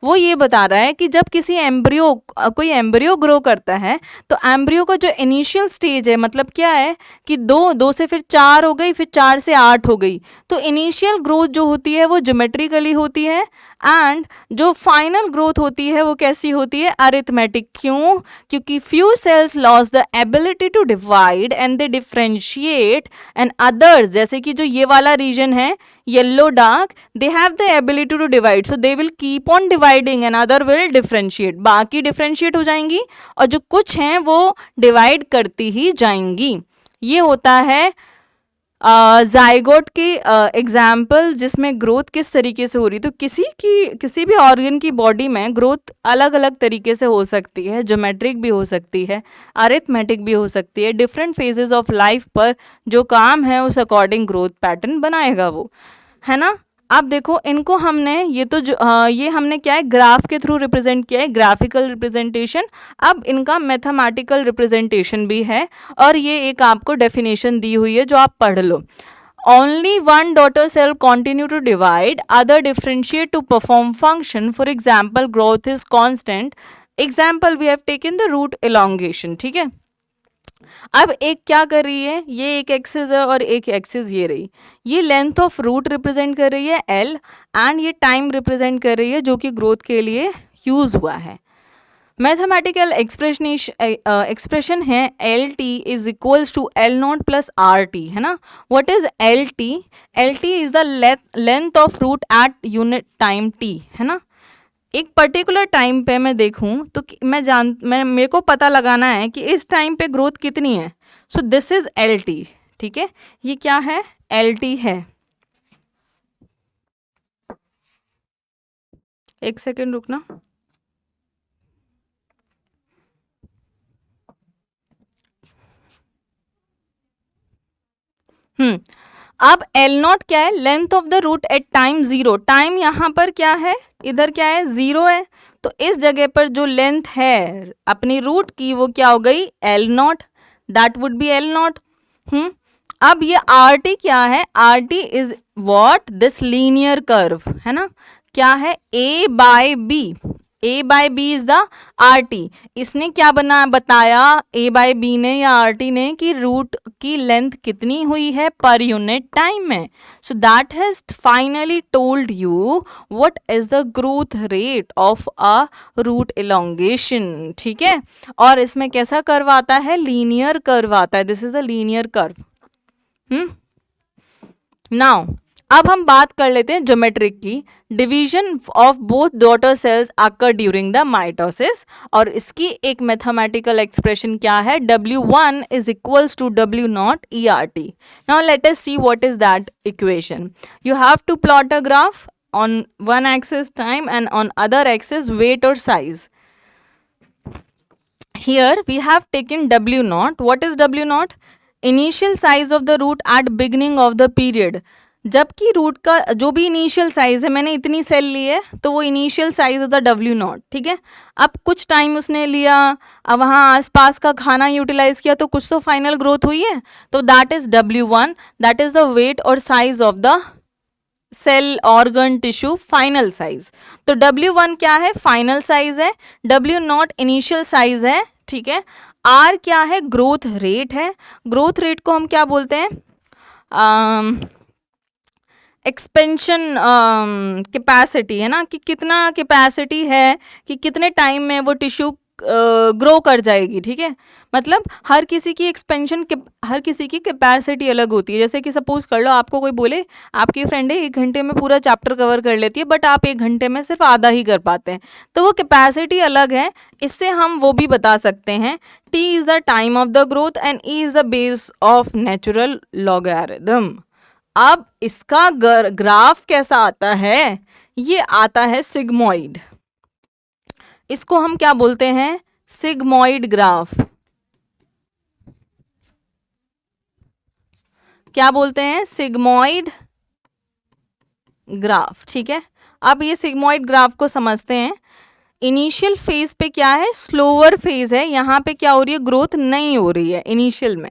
वो ये बता रहा है कि जब किसी एम्ब्रियो, कोई एम्ब्रियो ग्रो करता है तो एम्ब्रियो का जो इनिशियल स्टेज है, मतलब क्या है कि दो से फिर चार हो गई, फिर चार से आठ हो गई, तो इनिशियल ग्रोथ जो होती है वो ज्योमेट्रिकली होती है, एंड जो फाइनल ग्रोथ होती है वो कैसी होती है, अरिथमेटिक। क्यों? क्योंकि few cells loss the ability to divide and they differentiate, and others, जैसे कि जो ये वाला रीजन है yellow dark, they have the ability to divide, so they will keep on dividing and other will differentiate, बाकी differentiate हो जाएंगी और जो कुछ हैं वो डिवाइड करती ही जाएंगी। ये होता है जाइगोट की एग्जाम्पल, जिसमें ग्रोथ किस तरीके से हो रही। तो किसी भी ऑर्गन की बॉडी में ग्रोथ अलग अलग तरीके से हो सकती है, ज्योमेट्रिक भी हो सकती है, अरिथमेटिक भी हो सकती है। डिफरेंट फेजेस ऑफ लाइफ पर जो काम है उस अकॉर्डिंग ग्रोथ पैटर्न बनाएगा वो, है ना। अब देखो इनको हमने ये हमने क्या है, ग्राफ के थ्रू रिप्रेजेंट किया है, ग्राफिकल रिप्रेजेंटेशन। अब इनका मैथमेटिकल रिप्रेजेंटेशन भी है, और ये एक आपको डेफिनेशन दी हुई है जो आप पढ़ लो। Only one daughter cell continue to divide, other differentiate to perform function. For example, growth is constant. Example we have taken the root elongation, ठीक है। अब एक क्या कर रही है, ये एक एक्सिस है और एक एक्सिस ये रही, ये लेंथ ऑफ रूट रिप्रेजेंट कर रही है L, एंड ये टाइम रिप्रेजेंट कर रही है जो कि ग्रोथ के लिए यूज हुआ है। मैथमेटिकल एक्सप्रेशन है L T is equals to L nought plus R T, है ना। What is L T? L T is the length of root at unit time T, है ना। एक पर्टिकुलर टाइम पे मैं देखूं तो मेरे को पता लगाना है कि इस टाइम पे ग्रोथ कितनी है, so this is L T, ठीक है। ये क्या है, एल टी है। एक सेकेंड रुकना। अब एल नॉट क्या है, length of the root at time 0। Time यहाँ पर क्या है, इधर क्या है, 0 है, तो इस जगह पर जो लेंथ है अपनी रूट की वो क्या हो गई, L naught, that would be L naught. अब ये आर टी क्या है, R T is what, this linear curve, है ना। क्या है, A by B, A by B is the R T. इसने क्या बताया, ए बाय बी ने या आर टी ने, कि रूट की लेंथ कितनी हुई है पर यूनिट टाइम में। So that has finally told you what is the growth rate of a root elongation, ठीक है। और इसमें कैसा कर्व आता है, लीनियर कर्व आता है, this is a linear curve. Now अब हम बात कर लेते हैं ज्योमेट्रिक की। Division of both daughter cells occur during the mitosis, और इसकी एक मैथमेटिकल एक्सप्रेशन क्या है, W1 is equals to W0 ERT। Now let us see what is that equation. You have to plot a graph on one axis time and on other axis weight or size. Here we have taken W0. What is W0? Initial size of the root at beginning of the period. जबकि root का जो भी initial size है, मैंने इतनी cell ली है तो वो इनिशियल साइज होता W0, ठीक है। अब कुछ टाइम उसने लिया, अब वहाँ आसपास का खाना यूटिलाइज किया तो कुछ तो फाइनल ग्रोथ हुई है, तो that is W1, that is the weight और size of the cell organ tissue final size. तो W1 क्या है, फाइनल साइज है, W0 इनिशियल साइज है, ठीक है। R क्या है, ग्रोथ रेट है। ग्रोथ रेट को हम क्या बोलते हैं, एक्सपेंशन कैपेसिटी है ना, कि कितना कैपेसिटी है कि कितने टाइम में वो टिश्यू ग्रो कर जाएगी, ठीक है। मतलब हर किसी की एक्सपेंशन, हर किसी की कैपेसिटी अलग होती है। जैसे कि सपोज कर लो आपको कोई बोले आपकी फ्रेंड है 1 घंटे में पूरा चैप्टर कवर कर लेती है, बट आप 1 घंटे में सिर्फ आधा ही कर पाते हैं, तो वो कैपेसिटी अलग है। इससे हम वो भी बता सकते हैं, T is the time of the growth and E is the base of natural logarithm. अब इसका ग्राफ कैसा आता है, ये आता है सिग्मोइड। इसको हम क्या बोलते हैं, सिग्मोइड ग्राफ। क्या बोलते हैं, सिग्मोइड ग्राफ, ठीक है। अब ये सिग्मोइड ग्राफ को समझते हैं। इनिशियल फेज पे क्या है, स्लोअर फेज है, यहाँ पे क्या हो रही है, ग्रोथ नहीं हो रही है इनिशियल में,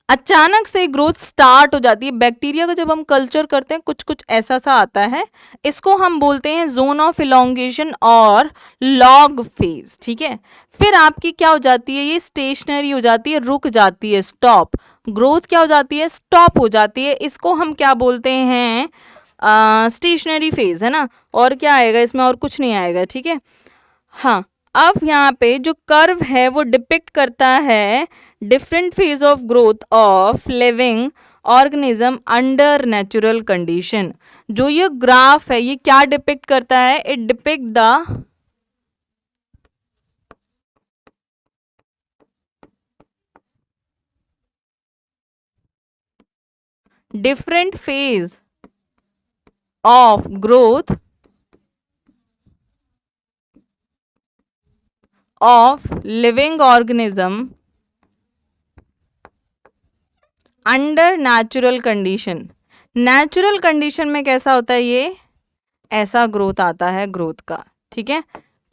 अचानक से ग्रोथ स्टार्ट हो जाती है। बैक्टीरिया का जब हम कल्चर करते हैं कुछ कुछ ऐसा सा आता है, इसको हम बोलते हैं जोन ऑफ इलोंगेशन और लॉग फेज, ठीक है। फिर आपकी क्या हो जाती है, ये स्टेशनरी हो जाती है, रुक जाती है, स्टॉप। ग्रोथ क्या हो जाती है, स्टॉप हो जाती है। इसको हम क्या बोलते हैं, स्टेशनरी फेज, है ना। और क्या आएगा इसमें, और कुछ नहीं आएगा, ठीक है। हाँ, अब यहाँ पे जो कर्व है वो डिपिक्ट करता है different phase of growth of living organism under natural condition. जो ये ग्राफ है ये क्या डिपिक्ट करता है, it depict the different phase of growth of living organism under natural condition. Natural condition में कैसा होता है, ये ऐसा ग्रोथ आता है ग्रोथ का, ठीक है,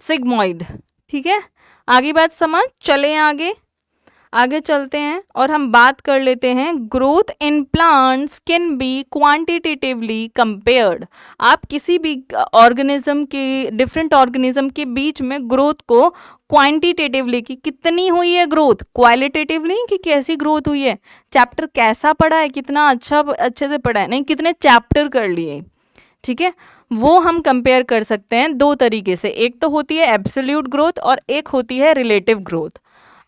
सिग्मोइड, ठीक है। आगे बात समझ, चले आगे चलते हैं और हम बात कर लेते हैं growth in plants can be quantitatively compared. आप किसी भी ऑर्गेनिज्म के, डिफरेंट ऑर्गेनिज्म के बीच में ग्रोथ को क्वांटिटेटिवली, कि कितनी हुई है ग्रोथ, क्वालिटेटिवली कि कैसी ग्रोथ हुई है, चैप्टर कैसा पढ़ा है, कितना अच्छे से पढ़ा है, नहीं कितने चैप्टर कर लिए, ठीक है, वो हम कंपेयर कर सकते हैं 2 तरीके से। एक तो होती है एब्सोल्यूट ग्रोथ और एक होती है रिलेटिव ग्रोथ।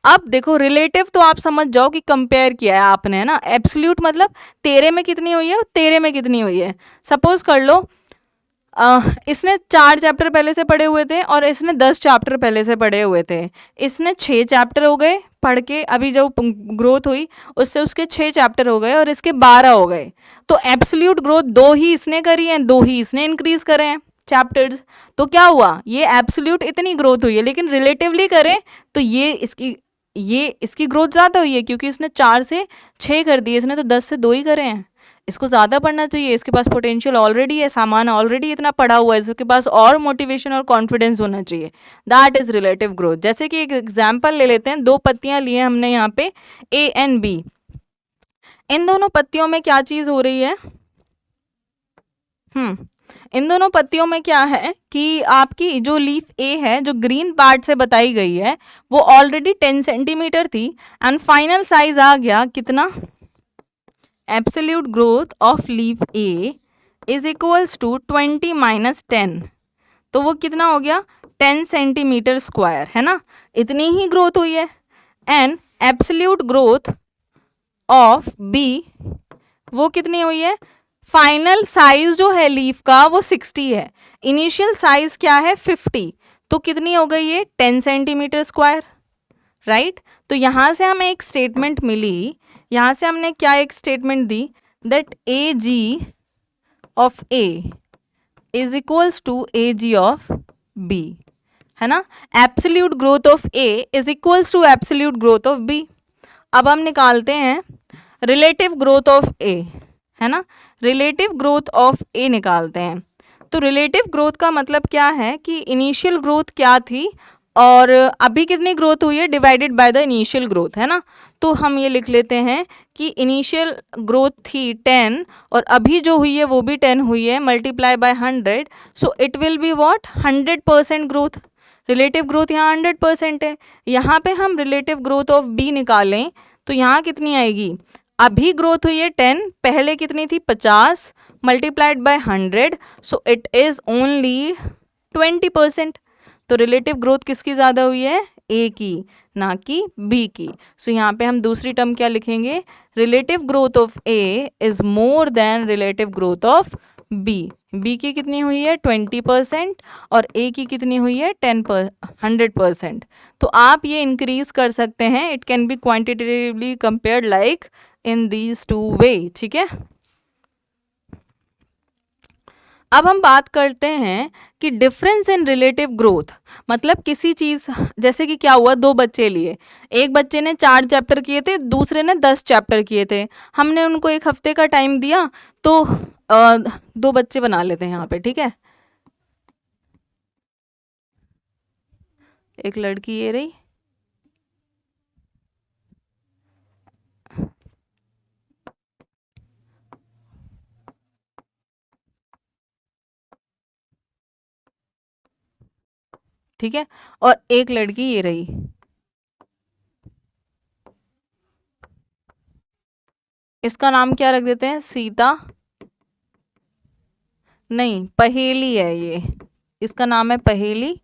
अब देखो रिलेटिव तो आप समझ जाओ कि कंपेयर किया है आपने, है ना। एब्सोल्यूट मतलब तेरे में कितनी हुई है, तेरे में कितनी हुई है। सपोज कर लो इसने 4 चैप्टर पहले से पढ़े हुए थे और इसने 10 चैप्टर पहले से पढ़े हुए थे। इसने 6 चैप्टर हो गए पढ़ के, अभी जब ग्रोथ हुई उससे उसके 6 चैप्टर हो गए और इसके 12 हो गए। तो एब्सोल्यूट ग्रोथ 2 ही इसने करी है, 2 ही इसने इंक्रीज करे हैं चैप्टर्स। तो क्या हुआ, ये एब्सोल्यूट इतनी ग्रोथ हुई है, लेकिन रिलेटिवली करें तो ये इसकी ग्रोथ ज़्यादा हुई है, क्योंकि इसने 4 से 6 कर दिए, इसने तो 10 से 2 ही करे हैं। इसको ज़्यादा पढ़ना चाहिए, इसके पास पोटेंशियल ऑलरेडी है, सामान ऑलरेडी इतना पढ़ा हुआ है, इसके पास और मोटिवेशन और कॉन्फिडेंस होना चाहिए। That is relative growth. जैसे कि एक एग्जाम्पल ले लेते हैं, 2 पत्तियां लिए हमने यहाँ पे A एंड B। इन दोनों पत्तियों में क्या चीज़ हो रही है, इन दोनों पत्तियों में क्या है कि आपकी जो लीफ ए है, जो ग्रीन पार्ट से बताई गई है, वो ऑलरेडी 10 सेंटीमीटर थी एंड फाइनल साइज आ गया कितना, absolute growth of leaf A is equals to 20 minus 10। तो वो कितना हो गया, 10 सेंटीमीटर स्क्वायर, है ना। इतनी ही ग्रोथ हुई है। And absolute growth of B वो कितनी हुई है? फाइनल साइज जो है लीफ का वो 60 है, इनिशियल साइज क्या है 50, तो कितनी हो गई ये 10 सेंटीमीटर स्क्वायर, राइट। तो यहां से हमें एक स्टेटमेंट मिली, यहां से हमने क्या एक स्टेटमेंट दी, that A G of A is equals to A G of B, है ना। Absolute growth of A is equals to absolute growth of B. अब हम निकालते हैं रिलेटिव ग्रोथ ऑफ ए, है ना, रिलेटिव ग्रोथ ऑफ ए निकालते हैं। तो रिलेटिव ग्रोथ का मतलब क्या है कि इनिशियल ग्रोथ क्या थी और अभी कितनी ग्रोथ हुई है divided by the initial growth, है ना। तो हम ये लिख लेते हैं कि इनिशियल ग्रोथ थी 10 और अभी जो हुई है वो भी 10 हुई है, multiply by 100, so it will be what 100% growth. Relative growth यहाँ 100% है। यहाँ पे हम रिलेटिव ग्रोथ ऑफ बी निकालें तो यहाँ कितनी आएगी, अभी ग्रोथ हुई है 10, पहले कितनी थी 50, multiplied by 100, so it is only 20%। तो रिलेटिव ग्रोथ किसकी ज़्यादा हुई है, ए की, ना कि बी की। सो यहाँ पे हम दूसरी टर्म क्या लिखेंगे, relative growth of A is more than relative growth of B. B की कितनी हुई है 20% और ए की कितनी हुई है 100%। तो आप ये इंक्रीज कर सकते हैं, it can be quantitatively compared like in these two way, ठीक है। अब हम बात करते हैं कि डिफरेंस इन रिलेटिव ग्रोथ, मतलब किसी चीज़, जैसे कि क्या हुआ, दो बच्चे लिए, एक बच्चे ने 4 चैप्टर किए थे, दूसरे ने 10 चैप्टर किए थे, हमने उनको एक हफ्ते का टाइम दिया, तो दो बच्चे बना लेते हैं यहाँ पे, ठीक है। एक लड़की ये रही, ठीक है, और एक लड़की ये रही। इसका नाम क्या रख देते हैं, सीता, नहीं पहेली है ये, इसका नाम है पहेली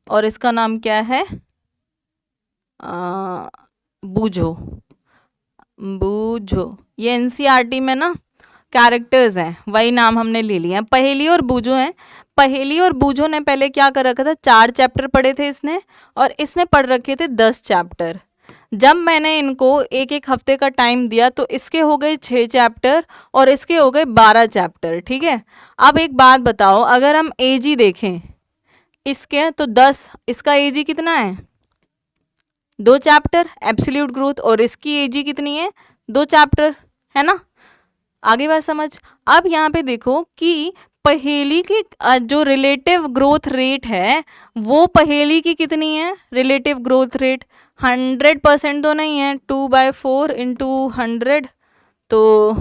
और इसका नाम क्या है, बूझो। बूझो, ये एनसीईआरटी में ना कैरेक्टर्स हैं, वही नाम हमने ले लिए हैं, पहेली और बूझो हैं। पहेली और बूझो ने पहले क्या कर रखा था, 4 चैप्टर पढ़े थे इसने और इसने पढ़ रखे थे 10 चैप्टर। जब मैंने इनको एक एक हफ्ते का टाइम दिया तो इसके हो गए 6 चैप्टर और इसके हो गए 12 चैप्टर, ठीक है। अब एक बात बताओ, अगर हम एजी देखें इसके तो 10, इसका एजी कितना है 2 चैप्टर एब्सोल्यूट ग्रोथ, और इसकी एजी कितनी है 2 चैप्टर, है ना। आगे बात समझ। अब यहाँ पे देखो कि पहेली की जो रिलेटिव ग्रोथ रेट है वो पहेली की कितनी है, रिलेटिव ग्रोथ रेट 100% तो नहीं है, 2/4 इंटू 100 तो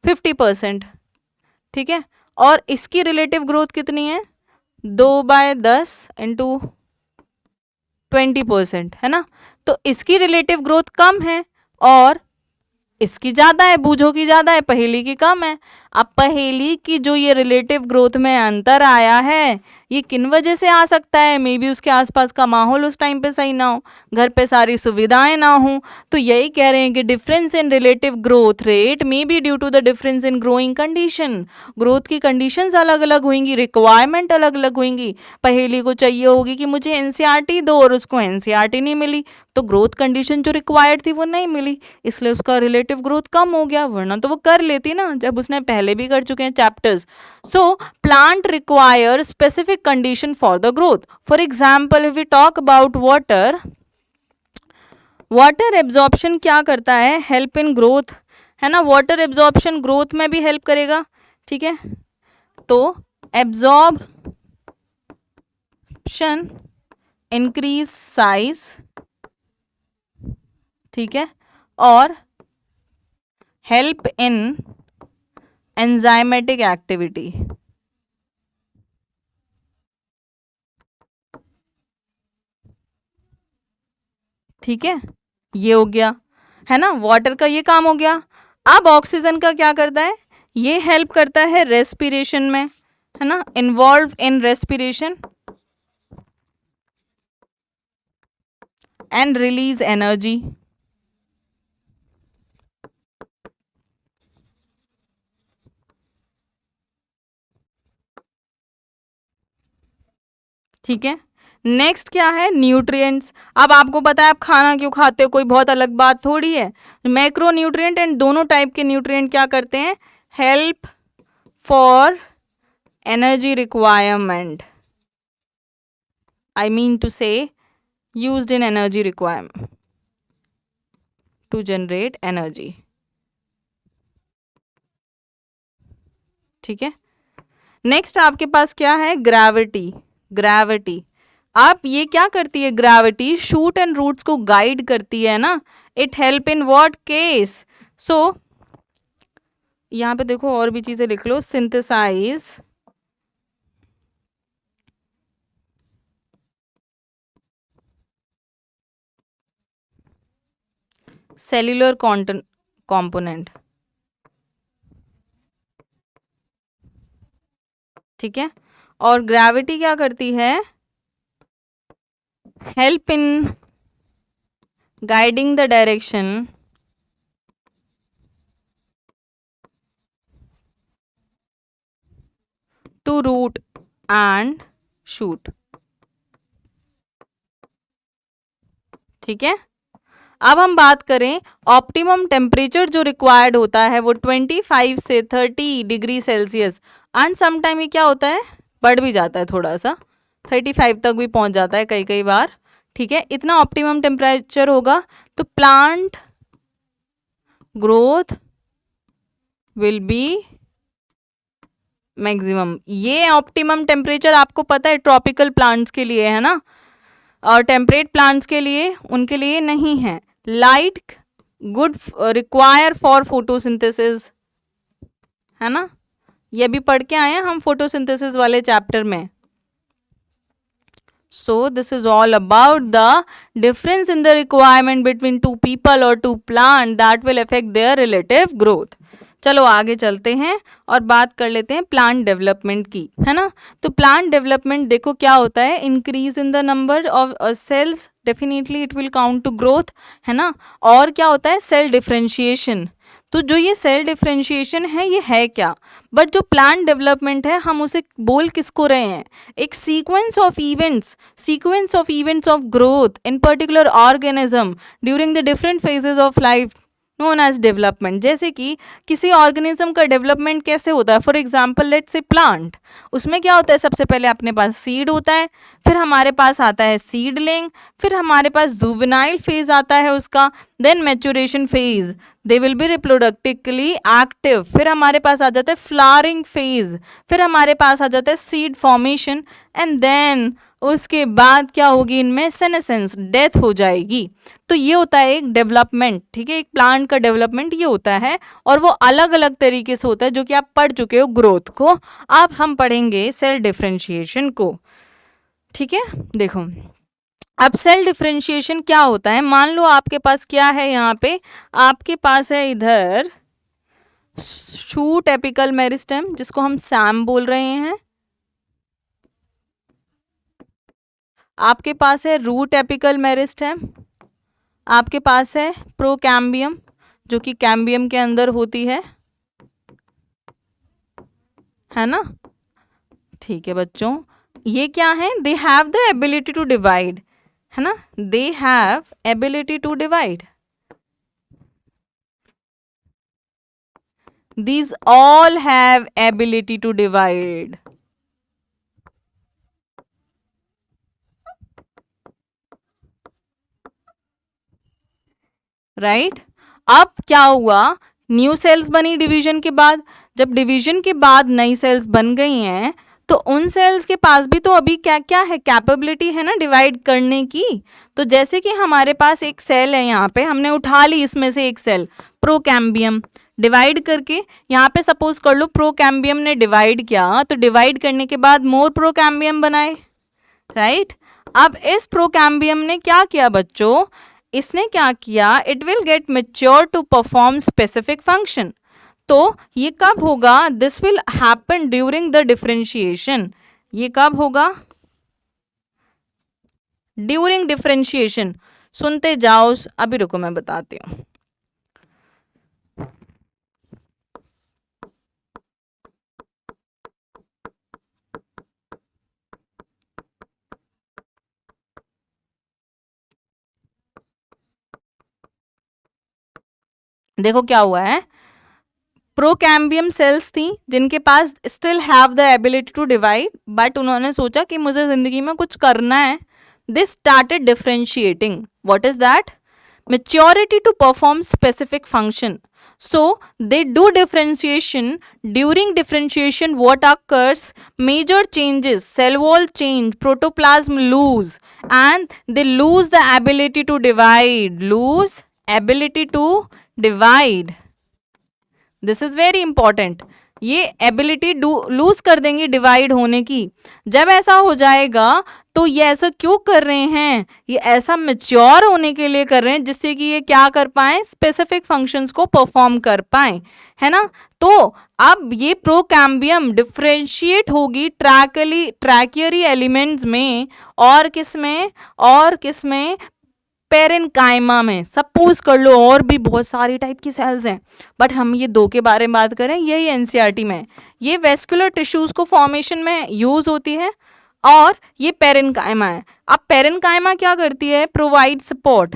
50%, ठीक है। और इसकी रिलेटिव ग्रोथ कितनी है 2/10 इंटू 20%, है ना। तो इसकी रिलेटिव ग्रोथ कम है और इसकी ज़्यादा है, बूझो की ज़्यादा है, पहेली की कम है। अब पहेली की जो ये रिलेटिव ग्रोथ में अंतर आया है ये किन वजह से आ सकता है, मे बी उसके आसपास का माहौल उस टाइम पे सही ना हो, घर पे सारी सुविधाएं ना हो। तो यही कह रहे हैं कि difference in relative growth rate may be due to the difference in growing condition. Growth की कंडीशंस अलग अलग होंगी, रिक्वायरमेंट अलग अलग होंगी। पहेली को चाहिए होगी कि मुझे एनसीईआरटी दो और उसको एनसीईआरटी नहीं मिली, तो ग्रोथ कंडीशन जो रिक्वायर्ड थी वो नहीं मिली, इसलिए उसका रिलेटिव ग्रोथ कम हो गया, वरना तो वो कर लेती ना जब उसने पहले भी कर चुके हैं chapters. So plant require specific condition for the growth. For example if we talk about water, water absorption क्या करता है, हेल्प इन ग्रोथ, है ना। वाटर एब्जॉर्प्शन ग्रोथ में भी हेल्प करेगा, ठीक है। तो एब्जॉर्प्शन इंक्रीज साइज, ठीक है, और हेल्प इन एंजाइमेटिक एक्टिविटी, ठीक है। ये हो गया, है ना, वाटर का ये काम हो गया। अब ऑक्सीजन का क्या करता है, ये हेल्प करता है रेस्पिरेशन में, है ना, involve in respiration and release energy. ठीक है। नेक्स्ट क्या है, न्यूट्रिएंट्स। अब आपको पता है आप खाना क्यों खाते हो, कोई बहुत अलग बात थोड़ी है। मैक्रो न्यूट्रिएंट एंड दोनों टाइप के न्यूट्रिएंट क्या करते हैं, help for energy requirement, I mean to say used in energy requirement to generate energy. ठीक है। नेक्स्ट आपके पास क्या है, ग्रेविटी। ग्रेविटी, आप ये क्या करती है, ग्रेविटी शूट एंड रूट्स को गाइड करती है ना। It help in what case, so यहां पे देखो और भी चीजें लिख लो, सिंथेसाइज सेल्यूलर कंपोनेंट। ठीक है। और ग्रेविटी क्या करती है, help in guiding the direction to root and shoot. ठीक है। अब हम बात करें ऑप्टिमम टेम्परेचर जो रिक्वायर्ड होता है वो 25 से 30 डिग्री सेल्सियस, एंड समटाइम ये क्या होता है, बढ़ भी जाता है थोड़ा सा, 35 तक भी पहुंच जाता है कई कई बार। ठीक है, इतना ऑप्टिमम टेम्परेचर होगा तो plant growth will be maximum. ये ऑप्टिमम टेम्परेचर आपको पता है ट्रॉपिकल प्लांट्स के लिए है ना, और टेम्परेट प्लांट्स के लिए, उनके लिए नहीं है। Light good require for photosynthesis, है ना, ये भी पढ़ के आए हैं हम फोटोसिंथेसिस वाले चैप्टर में। So this is all about the difference in the requirement between two people or two plant that will affect their relative growth. चलो आगे चलते हैं और बात कर लेते हैं प्लांट डेवलपमेंट की, है ना। तो प्लांट डेवलपमेंट देखो क्या होता है, increase in the number of cells, definitely it will count to growth, है ना। और क्या होता है, सेल डिफरेंशिएशन। तो जो ये सेल डिफरेंशिएशन है ये है क्या, बट जो प्लांट डेवलपमेंट है हम उसे बोल किसको रहे हैं, एक sequence of events of growth in particular organism during the different phases of life known as development. जैसे कि किसी ऑर्गेनिज्म का डेवलपमेंट कैसे होता है, for example let's say plant, उसमें क्या होता है, सबसे पहले अपने पास सीड होता है, फिर हमारे पास आता है सीडलिंग, फिर हमारे पास जुवेनाइल फेज आता है उसका, then maturation phase, they will be reproductively active, फिर हमारे पास आ जाता है फ्लावरिंग फेज, फिर हमारे पास आ जाता है सीड फॉर्मेशन, एंड देन उसके बाद क्या होगी, इनमें सेनेसेंस, डेथ हो जाएगी। तो ये होता है एक डेवलपमेंट। ठीक है, एक प्लांट का डेवलपमेंट ये होता है, और वो अलग अलग तरीके से होता है जो कि आप पढ़ चुके हो ग्रोथ को। अब हम पढ़ेंगे सेल डिफरेंशिएशन को। ठीक है, देखो अब सेल डिफरेंशिएशन क्या होता है, मान लो आपके पास क्या है, यहाँ पे आपके पास है इधर शूट एपिकल मेरिस्टेम जिसको हम सैम बोल रहे हैं, आपके पास है रूट एपिकल मेरिस्टेम, आपके पास है प्रोकैम्बियम जो कि कैम्बियम के अंदर होती है ना। ठीक है बच्चों, ये क्या है, they have the ability to divide, है ना, they have ability to divide, these all have ability to divide, right. अब क्या हुआ, न्यू सेल्स बनी डिवीजन के बाद, जब डिवीजन के बाद नई सेल्स बन गई हैं तो उन सेल्स के पास भी तो अभी क्या क्या है, कैपेबिलिटी है ना डिवाइड करने की। तो जैसे कि हमारे पास एक सेल है, यहाँ पे हमने उठा ली इसमें से एक सेल प्रोकैम्बियम, डिवाइड करके यहाँ पे सपोज कर लो प्रोकैम्बियम ने डिवाइड किया, तो डिवाइड करने के बाद मोर प्रोकैम्बियम बनाए, राइट। अब इस प्रोकैम्बियम ने क्या किया बच्चों, इसने क्या किया, it will get mature to perform specific function. तो ये कब होगा, this will happen during the differentiation, ये कब होगा, ड्यूरिंग डिफरेंशिएशन। सुनते जाओ, अभी रुको मैं बताती हूँ। देखो क्या हुआ है, प्रोकैम्बियम सेल्स थी जिनके पास still have the ability to divide, but उन्होंने सोचा कि मुझे जिंदगी में कुछ करना है. They started differentiating. What is that? maturity to perform specific function. So they do differentiation. During differentiation, what occurs? Major changes, cell wall change, protoplasm lose, and they lose the ability to divide. Lose ability to divide. This is very important. ये ability loose कर देंगे divide होने की. जब ऐसा हो जाएगा तो ये ऐसा क्यों कर रहे हैं? ये ऐसा मेच्योर होने के लिए कर रहे हैं जिससे कि ये क्या कर पाए, स्पेसिफिक फंक्शंस को परफॉर्म कर पाए, है ना. तो अब ये प्रोकैम्बियम डिफ्रेंशिएट होगी ट्रैकियरी एलिमेंट्स में, और किस में पेरेन्काइमा में. सपोज कर लो और भी बहुत सारी टाइप की सेल्स हैं, बट हम ये दो के बारे में बात करें, यही एनसीईआरटी में. ये वेस्कुलर टिश्यूज को फॉर्मेशन में यूज होती है, और ये पेरेन्काइमा है. अब पेरेन्काइमा क्या करती है? Provide support.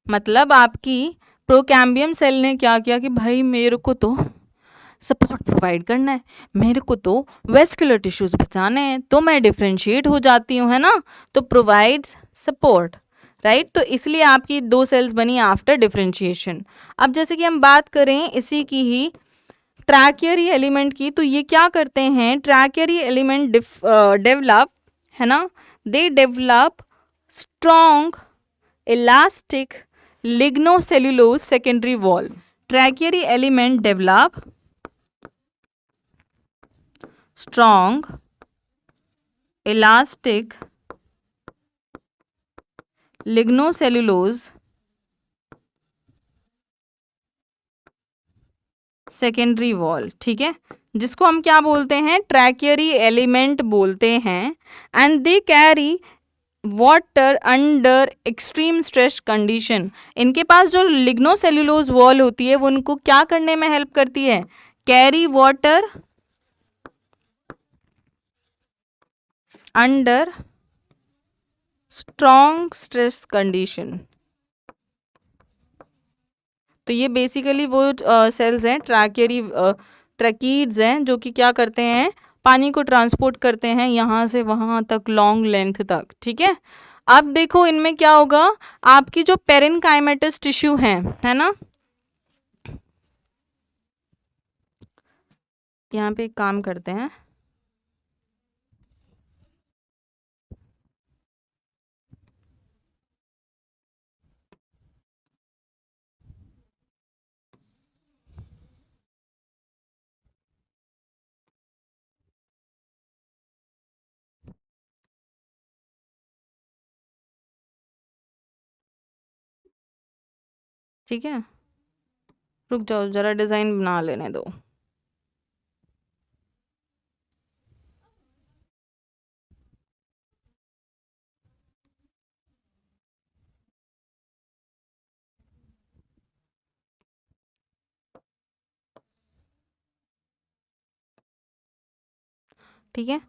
मतलब आपकी प्रोकैम्बियम सेल ने क्या किया कि भाई मेरे को तो सपोर्ट प्रोवाइड करना है, मेरे को तो वेस्कुलर टिश्यूज बचाने हैं, तो मैं डिफ्रेंशिएट हो जाती हूँ, है ना. तो प्रोवाइड सपोर्ट, राइट. तो इसलिए आपकी दो सेल्स बनी आफ्टर डिफ्रेंशिएशन. अब जैसे कि हम बात करें इसी की ही ट्रैकियरी एलिमेंट की, तो ये क्या करते हैं? ट्रैकियरी एलिमेंट डेवलप, है ना, they develop strong elastic lignocellulose secondary wall. Tracheary element develop strong elastic lignocellulose secondary wall. ठीक है, जिसको हम क्या बोलते हैं? ट्रैकियरी एलिमेंट बोलते हैं. And they carry water under extreme stress condition. इनके पास जो लिग्नोसेल्यूलोज वॉल होती है वो उनको क्या करने में हेल्प करती है? Carry water under strong stress condition. तो ये बेसिकली वो सेल्स हैं, ट्रैकीड्स हैं, जो कि क्या करते हैं? पानी को ट्रांसपोर्ट करते हैं यहाँ से वहाँ तक, लॉन्ग लेंथ तक. ठीक है. अब देखो इनमें क्या होगा, आपकी जो पेरेन्काइमेटस टिश्यू है ना, यहाँ पे एक काम करते हैं, ठीक है. रुक जाओ जरा, डिजाइन बना लेने दो. ठीक है.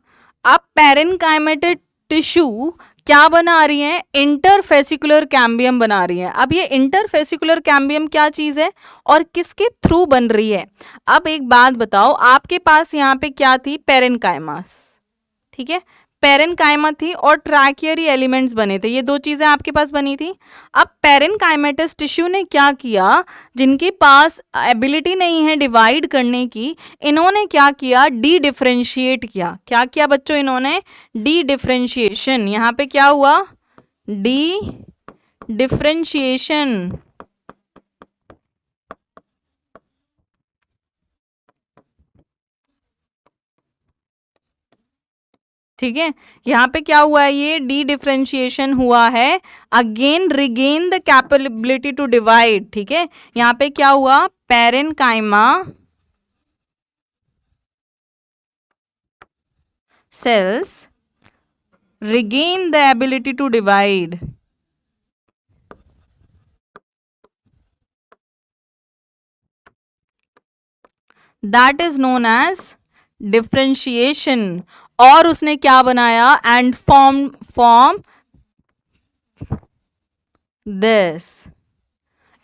अब पेरेन्काइमेटेड टिश्यू क्या बना रही है? इंटरफेसिकुलर कैम्बियम बना रही है. अब ये इंटरफेसिकुलर कैम्बियम क्या चीज है और किसके थ्रू बन रही है? अब एक बात बताओ, आपके पास यहाँ पे क्या थी? पेरेन्काइमास. ठीक है, पेरेन्काइमा थी और ट्रैकियरी एलिमेंट्स बने थे, ये दो चीजें आपके पास बनी थी. अब पेरेन्काइमेटस टिश्यू ने क्या किया? जिनके पास एबिलिटी नहीं है डिवाइड करने की, इन्होंने क्या किया? डी डिफ्रेंशिएट किया. क्या किया बच्चों? इन्होंने डी डिफ्रेंशिएशन. यहाँ पे क्या हुआ? D differentiation. ठीक है, यहाँ पे क्या हुआ है? ये डी डिफ्रेंशिएशन हुआ है. Again regain the capability to divide. ठीक है, यहाँ पे क्या हुआ? Parenchyma cells regain the ability to divide. That is known as differentiation. और उसने क्या बनाया? and form this.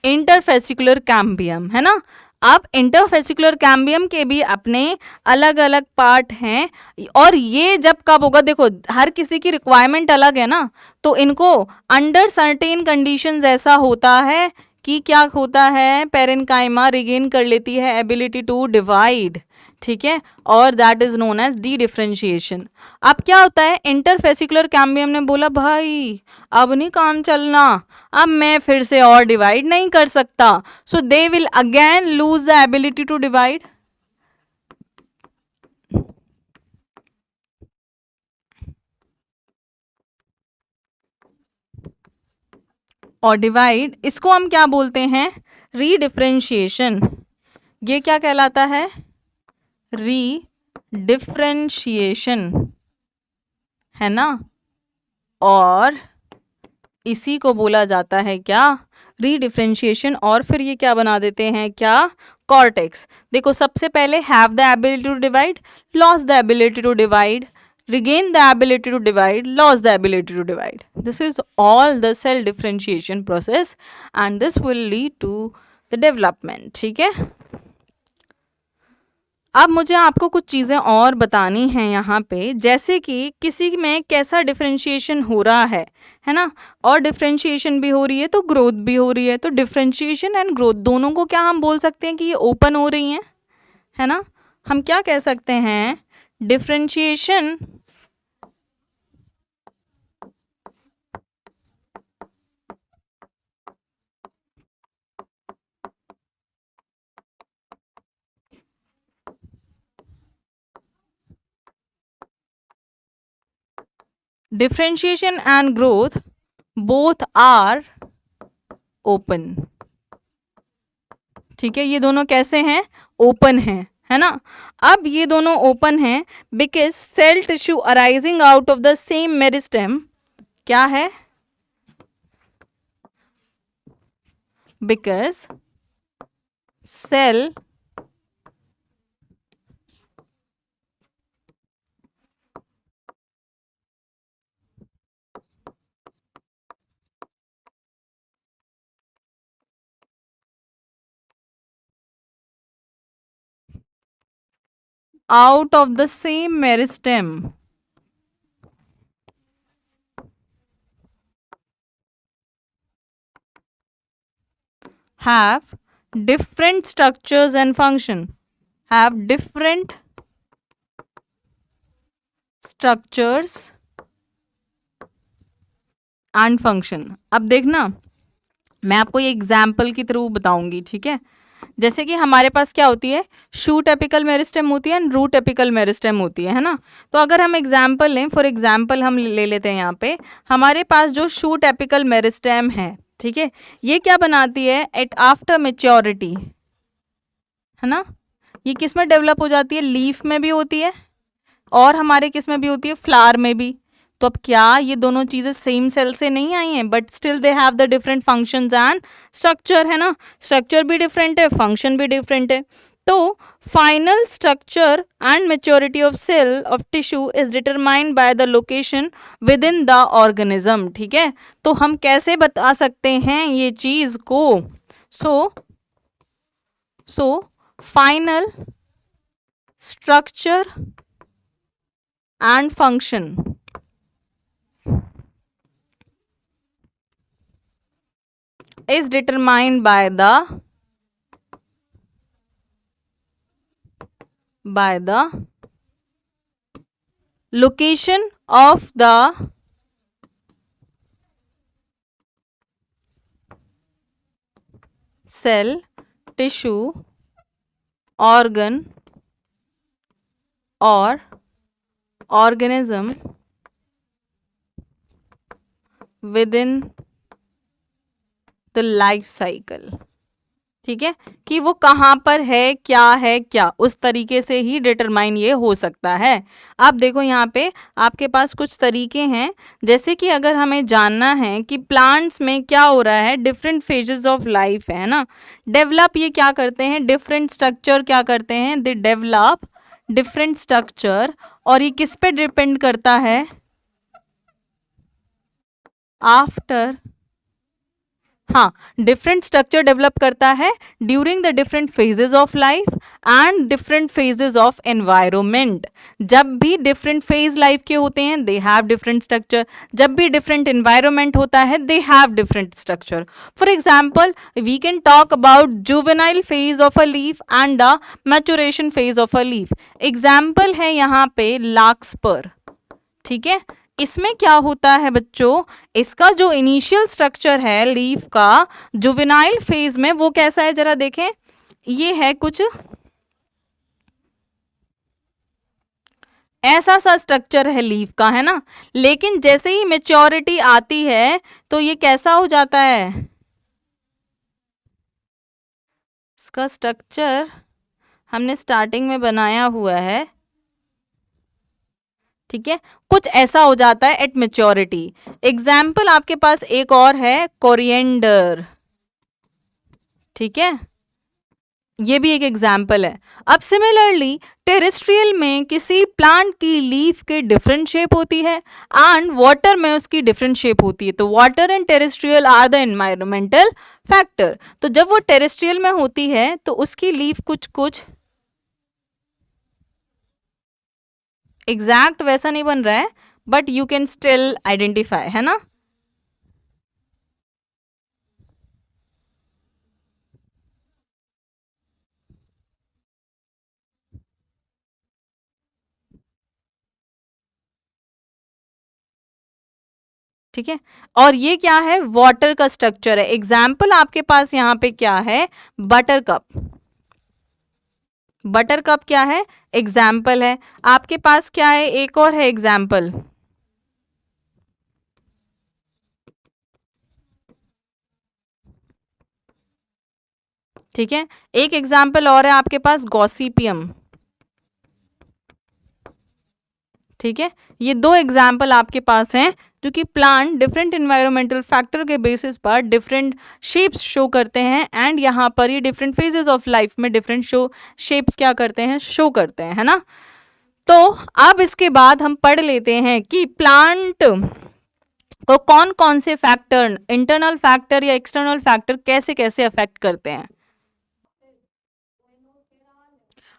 Interfascicular cambium, है ना। अब इंटरफेसिकुलर कैम्बियम के भी अपने अलग अलग पार्ट हैं, और ये जब कब होगा, देखो हर किसी की रिक्वायरमेंट अलग है ना, तो इनको अंडर सर्टेन कंडीशंस ऐसा होता है कि क्या होता है, पेरेन्काइमा रिगेन कर लेती है एबिलिटी टू डिवाइड, ठीक है, और that is known as dedifferentiation. अब क्या होता है, इंटरफेसिकुलर कैम्बियम ने बोला भाई अब नहीं काम चलना, अब मैं फिर से और डिवाइड नहीं कर सकता, so they will again lose the ability to divide. और डिवाइड, इसको हम क्या बोलते हैं, रीडिफ्रेंशिएशन। ये क्या कहलाता है, रीडिफ्रेंशिएशन, है ना। और इसी को बोला जाता है क्या, रीडिफ्रेंशिएशन। और फिर ये क्या बना देते हैं, क्या, कॉर्टेक्स। देखो सबसे पहले have the ability to divide, loss the ability to divide, regain the ability to divide, lost the ability to divide. This is all the cell differentiation process and this will lead to the development, ठीक है। अब मुझे आपको कुछ चीज़ें और बतानी हैं यहाँ पे, जैसे कि किसी में कैसा डिफरेंशिएशन हो रहा है ना, और डिफरेंशिएशन भी हो रही है तो ग्रोथ भी हो रही है, तो डिफरेंशिएशन एंड ग्रोथ दोनों को क्या हम बोल सकते हैं कि ये ओपन हो रही हैं, है ना। हम क्या कह सकते हैं, differentiation differentiation and growth both are open, ठीक है, ये दोनों कैसे हैं, ओपन हैं, है ना। अब ये दोनों ओपन हैं because cell tissue arising out of the same meristem क्या है, because cell out of the same meristem have different structures and function, have different structures and function। अब देखना मैं आपको ये एग्जाम्पल के थ्रू बताऊंगी, ठीक है। जैसे कि हमारे पास क्या होती है, शूट एपिकल मेरिस्टेम होती है एंड रूट एपिकल मेरिस्टेम होती है ना। तो अगर हम एग्जाम्पल लें, फॉर एग्जाम्पल हम ले लेते हैं यहाँ पे, हमारे पास जो शूट एपिकल मेरिस्टेम है, ठीक है, ये क्या बनाती है, एट आफ्टर मेच्योरिटी, है ना, ये किस में डेवलप हो जाती है, लीफ में भी होती है और हमारे किस में भी होती है, फ्लावर में भी। तो अब क्या ये दोनों चीज़ें सेम सेल से नहीं आई हैं, but still they have the different functions and structure, है ना, स्ट्रक्चर भी डिफरेंट है, फंक्शन भी डिफरेंट है। तो final structure and maturity of cell of tissue is determined by the location within the organism, ठीक है। तो हम कैसे बता सकते हैं ये चीज़ को, so final structure and function is determined by the location of the cell, tissue, organ or organism within the life cycle, ठीक है, कि वो कहाँ पर है क्या, उस तरीके से ही डिटरमाइन ये हो सकता है। अब देखो यहाँ पे आपके पास कुछ तरीके हैं, जैसे कि अगर हमें जानना है कि प्लांट्स में क्या हो रहा है, डिफरेंट फेजेस ऑफ लाइफ है ना, डेवलप ये क्या करते हैं, डिफरेंट स्ट्रक्चर क्या करते हैं, दे डेवलप डिफरेंट स्ट्रक्चर, और ये किस पे डिपेंड करता है, आफ्टर हाँ, डिफरेंट स्ट्रक्चर डेवलप करता है during the different phases of life and different phases of environment. जब भी डिफरेंट फेज लाइफ के होते हैं दे हैव डिफरेंट स्ट्रक्चर, जब भी डिफरेंट एनवायरमेंट होता है they have different structure. For example we can talk about juvenile phase of a leaf and the maturation phase of a leaf. Example है यहाँ पे लार्कस्पर, ठीक है। इसमें क्या होता है बच्चों, इसका जो इनिशियल स्ट्रक्चर है लीफ का जुवेनाइल फेज में वो कैसा है जरा देखें। ये है कुछ ऐसा सा स्ट्रक्चर है लीफ का, है ना। लेकिन जैसे ही मेच्योरिटी आती है तो ये कैसा हो जाता है, इसका स्ट्रक्चर हमने स्टार्टिंग में बनाया हुआ है, ठीक है, कुछ ऐसा हो जाता है एट मेच्योरिटी। एग्जाम्पल आपके पास एक और है कोरिएंडर, ठीक है, ये भी एक एग्जाम्पल है। अब सिमिलरली टेरेस्ट्रियल में किसी प्लांट की लीफ के डिफरेंट शेप होती है एंड वाटर में उसकी डिफरेंट शेप होती है। तो water and terrestrial are the environmental factor. तो जब वो टेरेस्ट्रियल में होती है तो उसकी लीफ कुछ कुछ एग्जैक्ट वैसा नहीं बन रहा है but you can still identify, है ना। ठीक है, और ये क्या है, वाटर का स्ट्रक्चर है। एग्जाम्पल आपके पास यहाँ पे क्या है, बटर कप। बटर कप क्या है, एग्जाम्पल है। आपके पास क्या है, एक और है एग्जाम्पल, ठीक है, एक एग्जाम्पल और है आपके पास गॉसिपियम, ठीक है। ये दो एग्जाम्पल आपके पास हैं जो कि प्लांट डिफरेंट एनवायरमेंटल फैक्टर के बेसिस पर डिफरेंट शेप्स शो करते हैं एंड यहाँ पर ये डिफरेंट फेजेस ऑफ लाइफ में डिफरेंट शेप्स क्या करते हैं, शो करते हैं, है ना। तो अब इसके बाद हम पढ़ लेते हैं कि प्लांट को कौन कौन से फैक्टर, इंटरनल फैक्टर या एक्सटर्नल फैक्टर कैसे कैसे अफेक्ट करते हैं।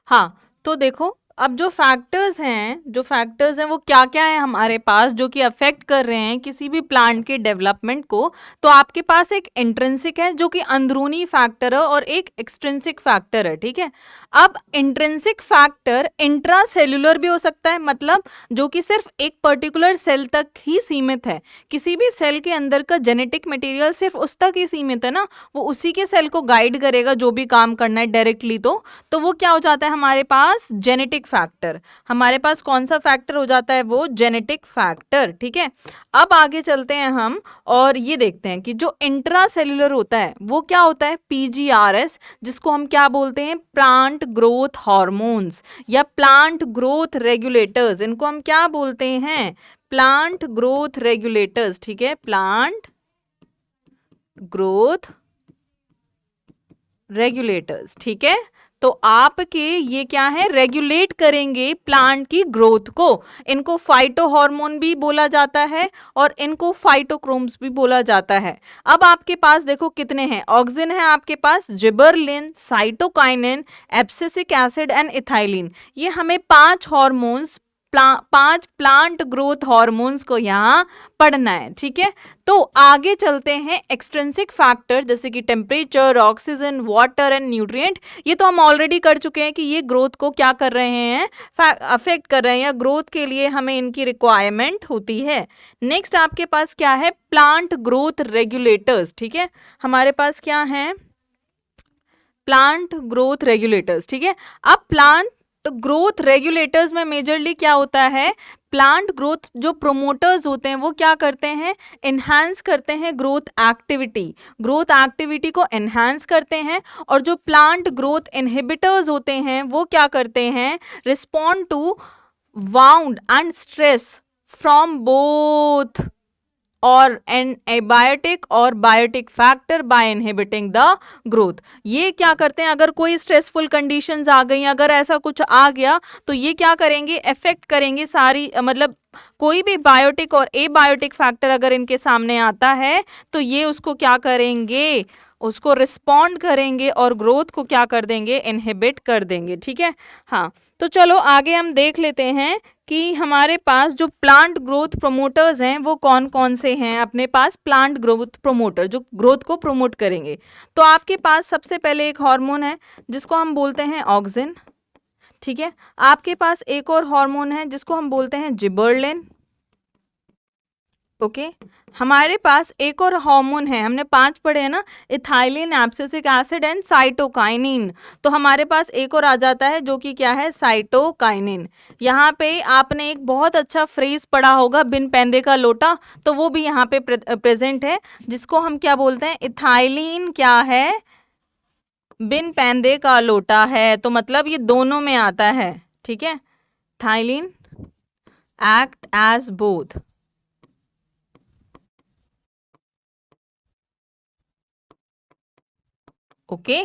हाँ, तो देखो अब जो फैक्टर्स हैं वो क्या क्या है हमारे पास जो कि अफेक्ट कर रहे हैं किसी भी प्लांट के डेवलपमेंट को। तो आपके पास एक इंट्रिंसिक है जो कि अंदरूनी फैक्टर है और एक एक्सट्रिंसिक फैक्टर है, ठीक है। अब इंट्रिंसिक फैक्टर इंट्रा सेल्यूलर भी हो सकता है, मतलब जो कि सिर्फ एक पर्टिकुलर सेल तक ही सीमित है। किसी भी सेल के अंदर का जेनेटिक मटेरियल सिर्फ उस तक ही सीमित है ना, वो उसी के सेल को गाइड करेगा जो भी काम करना है डायरेक्टली। तो वो क्या हो जाता है हमारे पास, जेनेटिक फैक्टर। हमारे पास कौन सा फैक्टर हो जाता है, वो जेनेटिक फैक्टर, ठीक है। अब आगे चलते हैं हम और ये देखते हैं कि जो इंट्रा सेल्यूलर होता है वो क्या होता है, पीजीआरएस, जिसको हम क्या बोलते हैं, प्लांट ग्रोथ हार्मोन्स या प्लांट ग्रोथ रेगुलेटर्स। इनको हम क्या बोलते हैं, प्लांट ग्रोथ रेगुलेटर्स, ठीक है, प्लांट ग्रोथ रेगुलेटर्स, ठीक है। तो आपके ये क्या है, रेगुलेट करेंगे प्लांट की ग्रोथ को। इनको फाइटो हार्मोन भी बोला जाता है और इनको फाइटोक्रोम्स भी बोला जाता है। अब आपके पास देखो कितने हैं, ऑक्सिन है आपके पास, gibberellin, cytokinin, abscisic acid and ethylene. ये हमें 5 हार्मोन्स, 5 प्लांट ग्रोथ हार्मोन्स को यहाँ पढ़ना है, ठीक है। तो आगे चलते हैं, एक्सट्रिंसिक फैक्टर जैसे कि temperature, oxygen, water and nutrient. ये तो हम ऑलरेडी कर चुके हैं कि ये ग्रोथ को क्या कर रहे हैं, अफेक्ट कर रहे हैं या ग्रोथ के लिए हमें इनकी रिक्वायरमेंट होती है। नेक्स्ट आपके पास क्या है, प्लांट ग्रोथ रेगुलेटर्स, ठीक है। हमारे पास क्या है, प्लांट ग्रोथ रेगुलेटर्स, ठीक है। अब प्लांट ग्रोथ रेगुलेटर्स में मेजरली क्या होता है, प्लांट ग्रोथ जो प्रोमोटर्स होते हैं वो क्या करते हैं, इन्हांस करते हैं ग्रोथ एक्टिविटी को इन्हांस करते हैं। और जो प्लांट ग्रोथ इनहिबिटर्स होते हैं वो क्या करते हैं, respond to wound and stress from both और एन एबायोटिक और biotic factor by inhibiting the growth. ये क्या करते हैं, अगर कोई स्ट्रेसफुल कंडीशंस आ गई, अगर ऐसा कुछ आ गया तो ये क्या करेंगे, इफेक्ट करेंगे सारी, मतलब कोई भी बायोटिक और एबायोटिक फैक्टर अगर इनके सामने आता है तो ये उसको क्या करेंगे, उसको रिस्पॉन्ड करेंगे और ग्रोथ को क्या कर देंगे, इनहिबिट कर देंगे। ठीक है, हाँ। तो चलो आगे हम देख लेते हैं कि हमारे पास जो प्लांट ग्रोथ प्रोमोटर्स हैं वो कौन कौन से हैं। अपने पास प्लांट ग्रोथ प्रोमोटर जो ग्रोथ को प्रमोट करेंगे, तो आपके पास सबसे पहले एक हार्मोन है जिसको हम बोलते हैं ऑक्सिन। ठीक है, आपके पास एक और हार्मोन है जिसको हम बोलते हैं जिबर्लिन। ओके, हमारे पास एक और हार्मोन है, हमने 5 पढ़े हैं ना, ethylene, abscisic acid and cytokinin. तो हमारे पास एक और आ जाता है जो कि क्या है, साइटोकाइनिन। यहाँ पे आपने एक बहुत अच्छा फ्रेज पढ़ा होगा, बिन पैंदे का लोटा, तो वो भी यहाँ पे प्रेजेंट है, जिसको हम क्या बोलते हैं, इथाइलिन क्या है, बिन पैंदे का लोटा है। तो मतलब ये दोनों में आता है। ठीक है, ethylene act as both. Okay,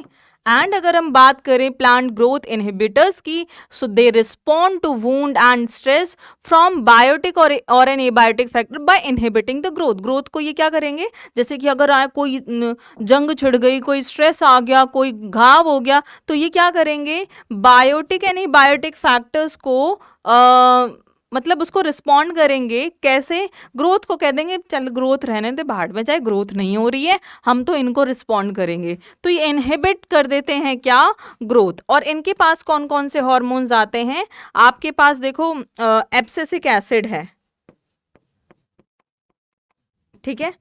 and अगर हम बात करें प्लांट ग्रोथ इनहिबिटर्स की, so they respond to wound and stress from biotic और an abiotic factor by inhibiting the growth. Growth को ये क्या करेंगे, जैसे कि अगर कोई जंग छिड़ गई, कोई स्ट्रेस आ गया, कोई घाव हो गया, तो ये क्या करेंगे, बायोटिक एन एबायोटिक फैक्टर्स को मतलब उसको रिस्पॉन्ड करेंगे। कैसे, ग्रोथ को कह देंगे चल ग्रोथ रहने दे, भाड़ में जाए, ग्रोथ नहीं हो रही है, हम तो इनको रिस्पॉन्ड करेंगे। तो ये इनहिबिट कर देते हैं क्या, ग्रोथ। और इनके पास कौन कौन से हार्मोन्स आते हैं, आपके पास देखो एब्सिसिक एसिड है। ठीक है,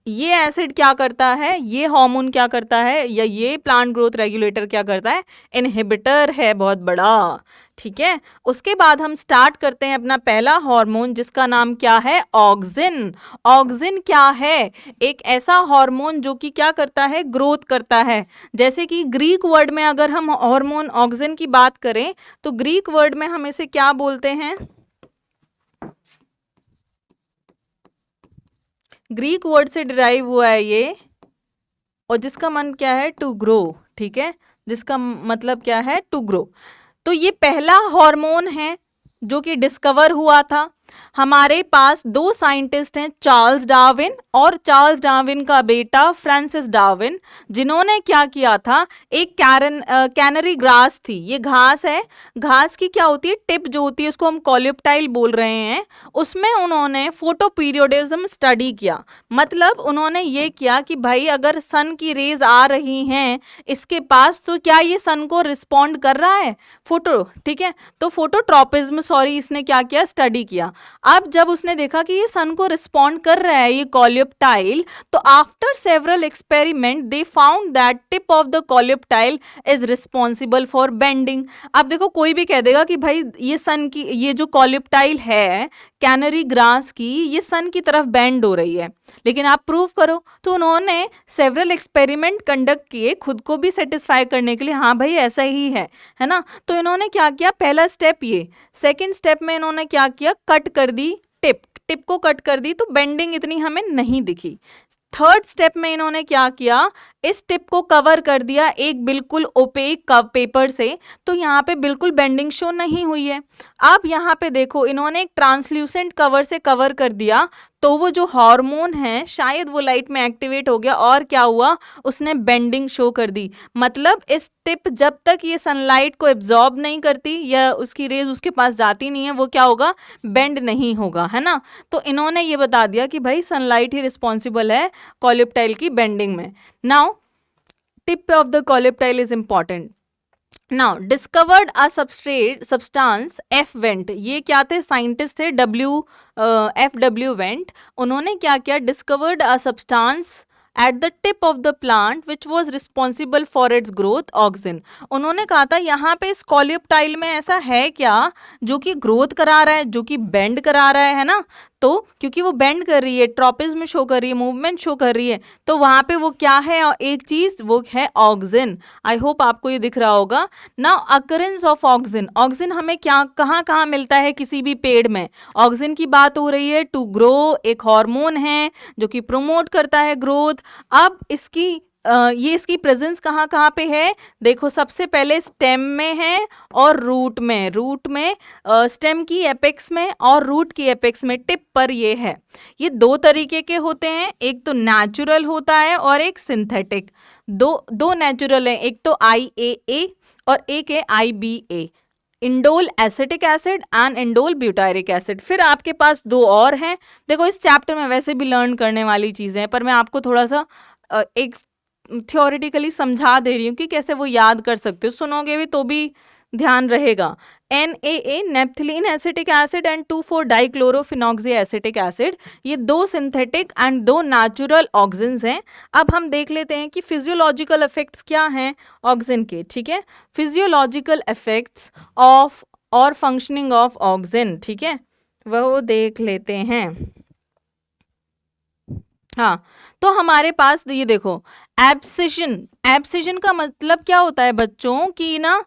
ये एसिड क्या करता है, ये हार्मोन क्या करता है, या ये प्लांट ग्रोथ रेगुलेटर क्या करता है, इनहिबिटर है बहुत बड़ा। ठीक है, उसके बाद हम स्टार्ट करते हैं अपना पहला हार्मोन जिसका नाम क्या है, ऑक्सिन। ऑक्सिन क्या है, एक ऐसा हार्मोन जो कि क्या करता है, ग्रोथ करता है। जैसे कि ग्रीक वर्ड में अगर हम हार्मोन ऑक्सिन की बात करें तो ग्रीक वर्ड में हम इसे क्या बोलते हैं, ग्रीक वर्ड से डिराइव हुआ है ये, और जिसका मन क्या है, टू ग्रो। ठीक है, जिसका मतलब क्या है, टू ग्रो। तो ये पहला हार्मोन है जो कि डिस्कवर हुआ था। हमारे पास 2 साइंटिस्ट हैं, चार्ल्स डार्विन और चार्ल्स डार्विन का बेटा फ्रांसिस डार्विन, जिन्होंने क्या किया था, एक कैनरी ग्रास थी, ये घास है, घास की क्या होती है, टिप जो होती है उसको हम कॉलिप्टाइल बोल रहे हैं, उसमें उन्होंने फोटो पीरियोडिज्म स्टडी किया। मतलब उन्होंने ये किया कि भाई अगर सन की रेज आ रही हैं इसके पास, तो क्या ये सन को रिस्पॉन्ड कर रहा है, फोटो। ठीक है, तो फोटोट्रॉपिज्म, सॉरी, इसने क्या किया, स्टडी किया। अब जब उसने देखा कि ये सन को रिस्पॉन्ड कर रहा है ये कॉलिप्टाइल, तो after several experiment they found that tip of the coleoptile is responsible for bending. अब देखो कोई भी कह देगा कि भाई ये सन की, ये जो कॉलिप्टाइल है कैनरी ग्रास की, ये सन की तरफ बेंड हो रही है, लेकिन आप प्रूव करो। तो उन्होंने सेवरल एक्सपेरिमेंट कंडक्ट किए खुद को भी सेटिस्फाई करने के लिए, हाँ भाई ऐसा ही है ना। तो इन्होंने क्या किया, पहला स्टेप ये, सेकंड स्टेप में इन्होंने क्या किया, कट कर दी टिप को कट कर दी, तो बेंडिंग इतनी हमें नहीं दिखी। थर्ड स्टेप में इन्होंने क्या किया, इस टिप को कवर कर दिया एक बिल्कुल ओपेक पेपर से, तो यहाँ पे बिल्कुल बेंडिंग शो नहीं हुई है। अब यहाँ पे देखो इन्होंने एक ट्रांसल्यूसेंट कवर से कवर कर दिया, तो वो जो हार्मोन है शायद वो लाइट में एक्टिवेट हो गया, और क्या हुआ, उसने बेंडिंग शो कर दी। मतलब इस टिप जब तक ये सनलाइट को एब्जॉर्ब नहीं करती या उसकी रेज उसके पास जाती नहीं है, वो क्या होगा, बेंड नहीं होगा, है ना। तो इन्होंने ये बता दिया कि भाई सनलाइट ही रिस्पॉन्सिबल है कॉलिप्टाइल की बेंडिंग में। Now tip of the coleoptile is important. Now discovered a substance F went, ये क्या थे, साइंटिस्ट थे, FW वेंट। उन्होंने क्या किया, discovered a substance at the tip of the plant which was responsible for its growth, auxin. उन्होंने कहा था यहाँ पे इस कॉलिप्टाइल में ऐसा है क्या जो कि ग्रोथ करा रहा है, जो कि बेंड करा रहा है ना। तो क्योंकि वो बेंड कर रही है, ट्रॉपिज्म शो कर रही है, मूवमेंट शो कर रही है, तो वहां पे वो क्या है, एक चीज वो है ऑक्सिन। आई होप आपको ये दिख रहा होगा। Now occurrence of auxin, auxin हमें क्या कहाँ कहाँ मिलता है किसी भी पेड़ में? ऑक्सिन की बात हो रही है टू ग्रो, एक हार्मोन है जो कि प्रोमोट करता है ग्रोथ। अब ये इसकी प्रेजेंस कहाँ कहाँ पे है? देखो सबसे पहले स्टेम में है और रूट में। रूट में स्टेम की एपेक्स में और रूट की एपेक्स में, टिप पर ये है। ये दो तरीके के होते हैं, एक तो नेचुरल होता है और एक सिंथेटिक। दो नेचुरल है, एक तो IAA और एक है IBA, indole acetic acid and indole butyric acid. फिर आपके पास दो और हैं। देखो इस चैप्टर में वैसे भी लर्न करने वाली चीजें हैं, पर मैं आपको थोड़ा सा एक थियोरेटिकली समझा दे रही हूँ कि कैसे वो याद कर सकते हो, सुनोगे भी तो भी ध्यान रहेगा। NaA naphthalene acetic acid and two four dichlorophenoxy acetic acid, ये दो सिंथेटिक एंड दो नेचुरल ऑक्सिन्स हैं। अब हम देख लेते हैं कि फिजियोलॉजिकल इफेक्ट्स क्या हैं ऑक्सिन के। ठीक है, फिजियोलॉजिकल इफेक्ट्स ऑफ और फंक्शनिंग ऑफ ऑक्सिन, ठीक है, वो देख लेते हैं। हाँ, तो हमारे पास ये देखो एब्सिशन। एब्सिशन का मतलब क्या होता है बच्चों की ना,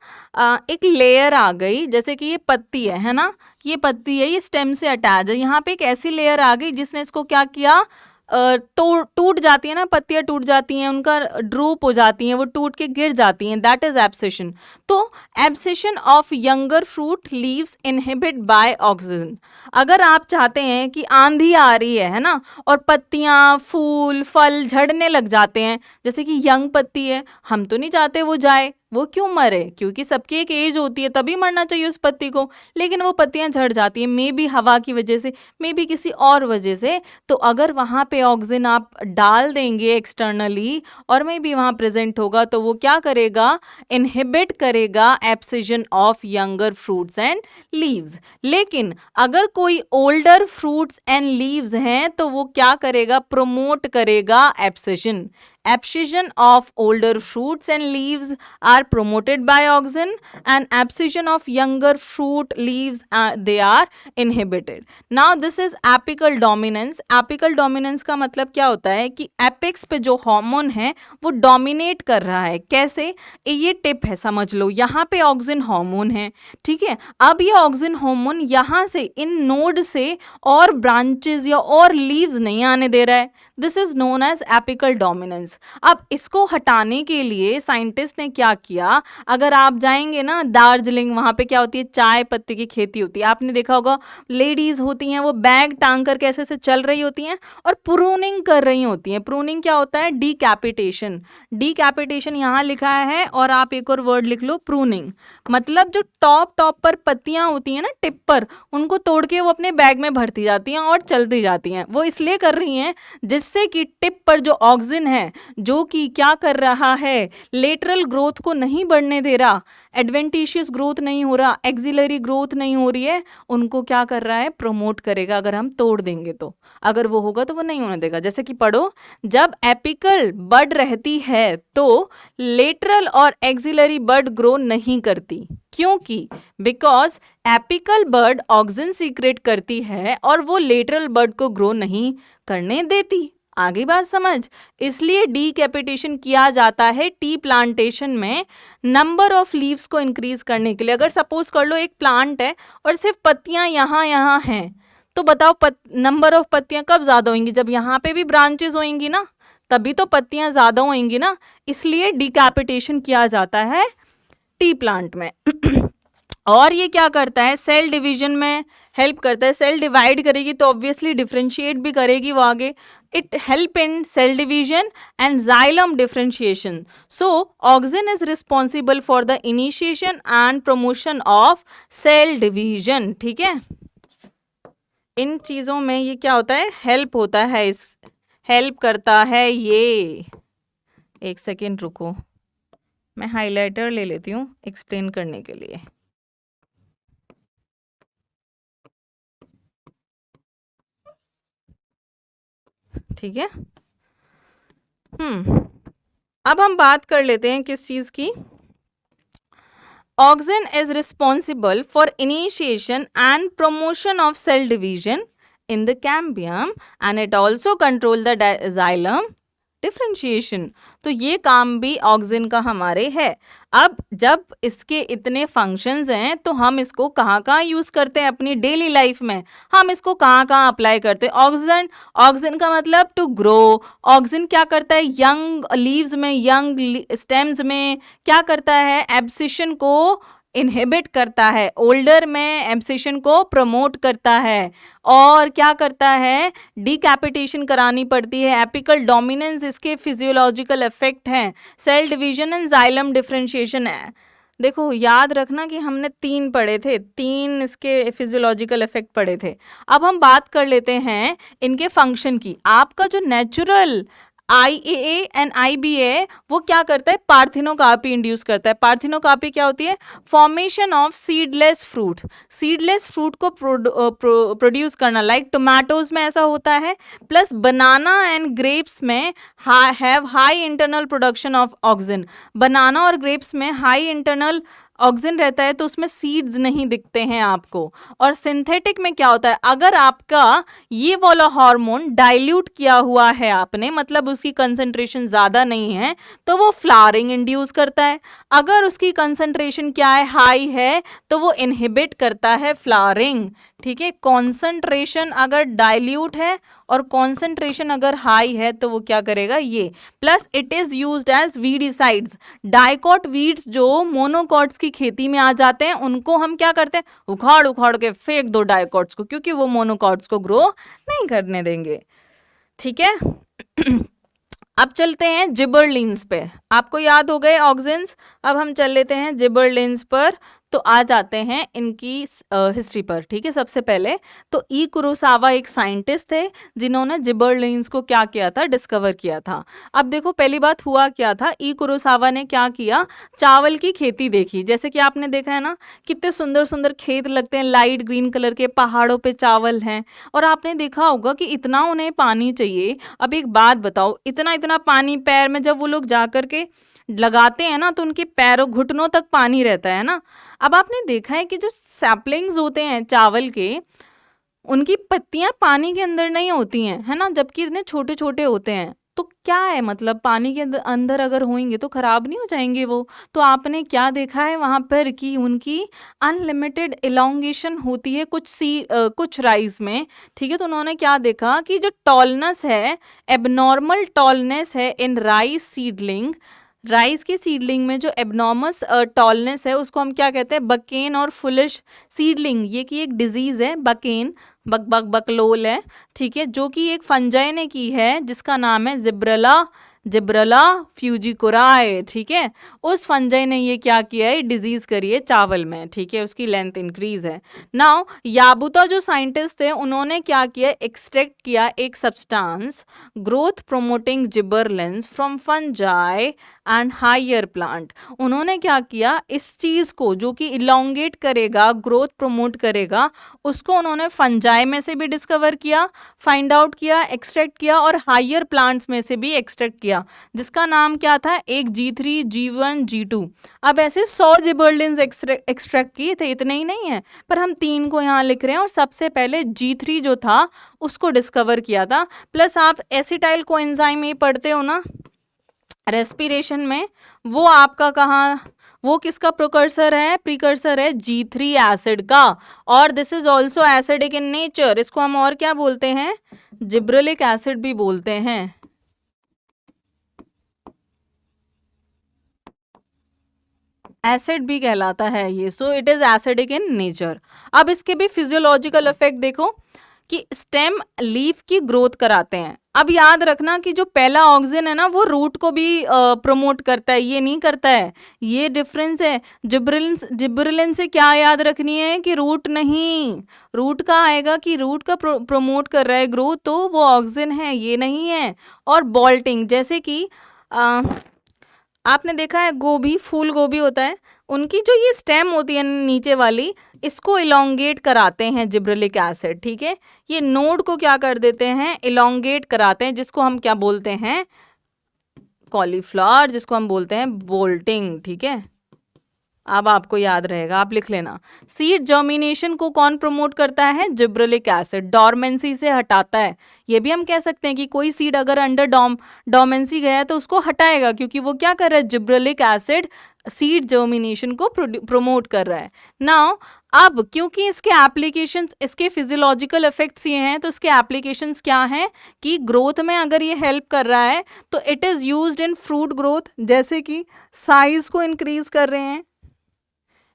एक लेयर आ गई, जैसे कि ये पत्ती है ना, ये पत्ती है, ये स्टेम से अटैच है, यहाँ पे एक ऐसी लेयर आ गई जिसने इसको क्या किया, तो टूट जाती है ना, पत्तियां टूट जाती हैं, उनका ड्रूप हो जाती हैं, वो टूट के गिर जाती हैं, दैट इज एब्सिशन। तो abscission of younger fruit leaves inhibit by oxygen. अगर आप चाहते हैं कि आंधी आ रही है ना, और पत्तियां, फूल, फल झड़ने लग जाते हैं, जैसे कि यंग पत्ती है, हम तो नहीं चाहते वो जाए, वो क्यों मरे, क्योंकि सबकी एक एज होती है, तभी मरना चाहिए उस पत्ती को, लेकिन वो पत्तियां झड़ जाती हैं, मे बी हवा की वजह से, मे बी किसी और वजह से। तो अगर वहां पे ऑक्सीजन आप डाल देंगे एक्सटर्नली और मे बी वहां प्रेजेंट होगा, तो वो क्या करेगा, इनहिबिट करेगा abscission of younger fruits and leaves. लेकिन अगर कोई ओल्डर फ्रूट्स एंड लीव्स हैं तो वो क्या करेगा, प्रोमोट करेगा abscission. Abscission of older fruits and leaves are promoted by auxin, and abscission of younger fruit leaves they are inhibited. Now this is apical dominance. Apical dominance का मतलब क्या होता है कि एपेक्स पे जो हार्मोन है वो डोमिनेट कर रहा है। कैसे? ये टिप है, समझ लो, यहाँ पे ऑक्सिन हार्मोन है, ठीक है। अब ये ऑक्सिन हार्मोन यहाँ से इन नोड से और ब्रांचेस या और लीव्स नहीं आने दे रहा है। This is known as apical dominance. अब इसको हटाने के लिए साइंटिस्ट ने क्या किया, अगर आप जाएंगे ना दार्जिलिंग, वहां पे क्या होती है, चाय पत्ती की खेती होती है, आपने देखा होगा, लेडीज होती हैं वो बैग टांग कर कैसे से चल रही होती हैं और प्रूनिंग कर रही होती हैं। प्रूनिंग क्या होता है, डीकैपिटेशन। डीकैपिटेशन यहाँ लिखा है, और आप एक और वर्ड लिख लो, प्रूनिंग। मतलब जो टॉप पर पत्तियां होती हैं ना, टिप पर, उनको तोड़ के वो अपने बैग में भरती जाती हैं और चलती जाती हैं। वो इसलिए कर रही हैं जिससे कि टिप पर जो ऑक्सिन है, जो कि क्या कर रहा है, लेटरल ग्रोथ को नहीं बढ़ने दे रहा, एडवेंटिशियस ग्रोथ नहीं हो रहा, एक्सिलरी ग्रोथ नहीं हो रही है, उनको क्या कर रहा है, प्रमोट करेगा। अगर हम तोड़ देंगे तो, अगर वो होगा तो वो नहीं होने देगा। जैसे कि पढ़ो, जब एपिकल बड रहती है तो लेटरल और एक्सिलरी बड ग्रो नहीं करती। क्योंकि because apical bud auxin secrete करती है और वो लेटरल बड को ग्रो नहीं करने देती। आगे बात समझ, इसलिए डीकैपिटेशन किया जाता है टी प्लांटेशन में नंबर ऑफ लीव्स को इंक्रीज करने के लिए। अगर सपोज कर लो एक प्लांट है और सिर्फ पत्तियां यहाँ हैं, तो बताओ नंबर ऑफ पत्तियां कब ज्यादा होंगी, जब यहाँ पे भी ब्रांचेस होंगी ना, तभी तो पत्तियां ज्यादा होंगी ना। इसलिए डीकैपिटेशन किया जाता है टी प्लांट में। और ये क्या करता है, सेल डिवीजन में हेल्प करता है। सेल डिवाइड करेगी तो ऑब्वियसली डिफरेंशिएट भी करेगी वो आगे। It help in cell division and xylem differentiation. So auxin is responsible for the initiation and promotion of cell division. ठीक है, इन चीजों में ये क्या होता है, हेल्प होता है, इस हेल्प करता है ये। एक सेकेंड रुको, मैं हाइलाइटर ले लेती हूँ एक्सप्लेन करने के लिए। ठीक है, अब हम बात कर लेते हैं किस चीज की। Auxin is responsible for initiation and promotion of cell division in the cambium and it also control the xylem differentiation. तो ये काम भी ऑक्सिन का हमारे है। अब जब इसके इतने फंक्शंस हैं तो हम इसको कहाँ कहाँ यूज़ करते हैं अपनी डेली लाइफ में, हम इसको कहाँ कहाँ अप्लाई करते हैं। ऑक्सिन, ऑक्सिन का मतलब टू ग्रो। ऑक्सिन क्या करता है, यंग लीव्स में, यंग स्टेम्स में क्या करता है, एब्सिशन को इनहिबिट करता है, ओल्डर में एब्सिशन को प्रमोट करता है, और क्या करता है, डिकैपिटेशन करानी पड़ती है। एपिकल डोमिनेंस इसके फिजियोलॉजिकल इफेक्ट हैं। Cell division and xylem differentiation है। देखो याद रखना कि हमने 3 पढ़े थे, 3 इसके फिजियोलॉजिकल इफेक्ट पढ़े थे। अब हम बात कर लेते हैं इनके फंक्शन की। आपका जो नेचुरल IAA एंड IBA वो क्या करता है, पार्थिनोकार्पी इंड्यूस करता है। पार्थिनोकार्पी क्या होती है, formation of seedless fruit, seedless fruit को प्रोड्यूस करना, लाइक टोमेटोज में ऐसा होता है। प्लस बनाना एंड ग्रेप्स में have high internal production of auxin, banana और ग्रेप्स में हाई इंटरनल ऑक्सिन रहता है तो उसमें सीड्स नहीं दिखते हैं आपको। और सिंथेटिक में क्या होता है, अगर आपका ये वाला हार्मोन डाइल्यूट किया हुआ है आपने, मतलब उसकी कंसंट्रेशन ज़्यादा नहीं है, तो वो फ्लावरिंग इंड्यूस करता है। अगर उसकी कंसंट्रेशन क्या है, हाई है, तो वो इनहिबिट करता है फ्लावरिंग। ठीक है, कॉन्सेंट्रेशन अगर डाइल्यूट है और कॉन्सेंट्रेशन अगर हाई है तो वो क्या करेगा, ये। Plus it is used as weedicides. Dicot weeds जो मोनोकॉट्स की खेती में आ जाते हैं उनको हम क्या करते हैं, उखाड़ उखाड़ के फेंक दो डाइकॉट्स को, क्योंकि वो मोनोकॉट्स को ग्रो नहीं करने देंगे। ठीक है अब चलते हैं जिबरलिन्स पे। आपको याद हो गए ऑक्सिन्स, अब हम चल लेते हैं जिबरलिन्स पर। तो आ जाते हैं इनकी हिस्ट्री पर। ठीक है, सबसे पहले तो ई कुरोसावा एक साइंटिस्ट थे जिन्होंने जिबरलिन्स को क्या किया था, डिस्कवर किया था। अब देखो पहली बात हुआ क्या था, ई कुरोसावा ने क्या किया, चावल की खेती देखी। जैसे कि आपने देखा है ना, कितने सुंदर सुंदर खेत लगते हैं, लाइट ग्रीन कलर के, पहाड़ों पे चावल हैं, और आपने देखा होगा कि इतना उन्हें पानी चाहिए। अब एक बात बताओ, इतना इतना पानी पैर में जब वो लोग जा कर के लगाते हैं ना तो उनके पैरों घुटनों तक पानी रहता है ना। अब आपने देखा है कि जो सैपलिंग्स होते हैं चावल के, उनकी पत्तियां पानी के अंदर नहीं होती हैं, है ना, जबकि इतने छोटे छोटे होते हैं। तो क्या है मतलब, पानी के अंदर अगर होंगे तो खराब नहीं हो जाएंगे वो। तो आपने क्या देखा है वहां पर कि उनकी अनलिमिटेड इलोंगेशन होती है कुछ राइस में। ठीक है, तो उन्होंने क्या देखा कि जो टॉलनेस है, एबनॉर्मल टॉलनेस है इन राइस सीडलिंग, राइस की सीडलिंग में जो एबनॉर्मस टॉलनेस है उसको हम क्या कहते हैं, बकेन और फुलिश सीडलिंग। ये की एक डिजीज है, बकेन बकलोल है। ठीक है, जो कि एक फंजाई ने की है जिसका नाम है जिब्रेला फ्यूजिकुराई। ठीक है, उस फंजाई ने ये क्या किया है, डिजीज करी है चावल में। ठीक है, उसकी लेंथ इंक्रीज है। नाउ याबुता जो साइंटिस्ट थे उन्होंने क्या किया, एक्सट्रैक्ट किया एक substance growth promoting gibberellins from fungi and higher plant. उन्होंने क्या किया, इस चीज को जो कि इलोंगेट करेगा, ग्रोथ प्रमोट करेगा, उसको उन्होंने फंजाई में से भी डिस्कवर किया, फाइंड आउट किया, एक्सट्रैक्ट किया, और हायर प्लांट्स में से भी एक्सट्रैक्ट किया, जिसका नाम क्या था, एक G3, G1, G2। अब ऐसे 100 जिबरलिन्स एक्सट्रैक्ट किए थे, इतने ही नहीं है, पर हम 3 को यहाँ लिख रहे हैं। और सबसे पहले G3 जो था उसको डिस्कवर किया था। प्लस आप एसिटाइल कोएंजाइम में पढ़ते हो ना रेस्पिरेशन में, वो आपका कहाँ, वो किसका प्रिकर्सर है G3 एसिड का। और this is also acidic in nature. इसको हम और क्या बोलते हैं, जिब्रेलिक एसिड भी बोलते हैं। एसिड भी कहलाता है ये। So it is acidic in nature. अब इसके भी फिजियोलॉजिकल इफेक्ट देखो कि स्टेम लीफ की ग्रोथ कराते हैं। अब याद रखना कि जो पहला ऑक्सिन है ना वो रूट को भी प्रमोट करता है, ये नहीं करता है, ये डिफरेंस है। जिब्रेलिन से क्या याद रखनी है कि रूट नहीं, रूट का आएगा कि रूट का प्रमोट कर रहा है ग्रोथ, तो वो ऑक्सिन है, ये नहीं है। और बॉल्टिंग, जैसे कि आपने देखा है गोभी, फूल गोभी होता है, उनकी जो ये स्टेम होती है नीचे वाली, इसको इलोंगेट कराते हैं जिब्रेलिक एसिड। ठीक है, ये नोड को क्या कर देते हैं, इलोंगेट कराते हैं, जिसको हम क्या बोलते हैं, कॉलीफ्लावर, जिसको हम बोलते हैं बोल्टिंग। ठीक है, अब आपको याद रहेगा, आप लिख लेना। सीड जर्मिनेशन को कौन प्रमोट करता है? Gibberellic acid. डॉर्मेंसी से हटाता है। ये भी हम कह सकते हैं कि कोई सीड अगर अंडर डॉर्मेंसी गया है तो उसको हटाएगा, क्योंकि वो क्या कर रहा है? जिब्रेलिक एसिड सीड जर्मिनेशन को प्रमोट कर रहा है। नाउ अब क्योंकि इसके एप्लीकेशंस, इसके फिजियोलॉजिकल इफेक्ट्स ये हैं, तो इसके एप्लीकेशंस क्या हैं कि ग्रोथ में अगर ये हेल्प कर रहा है तो it is used in fruit growth, जैसे कि साइज को इंक्रीज कर रहे हैं,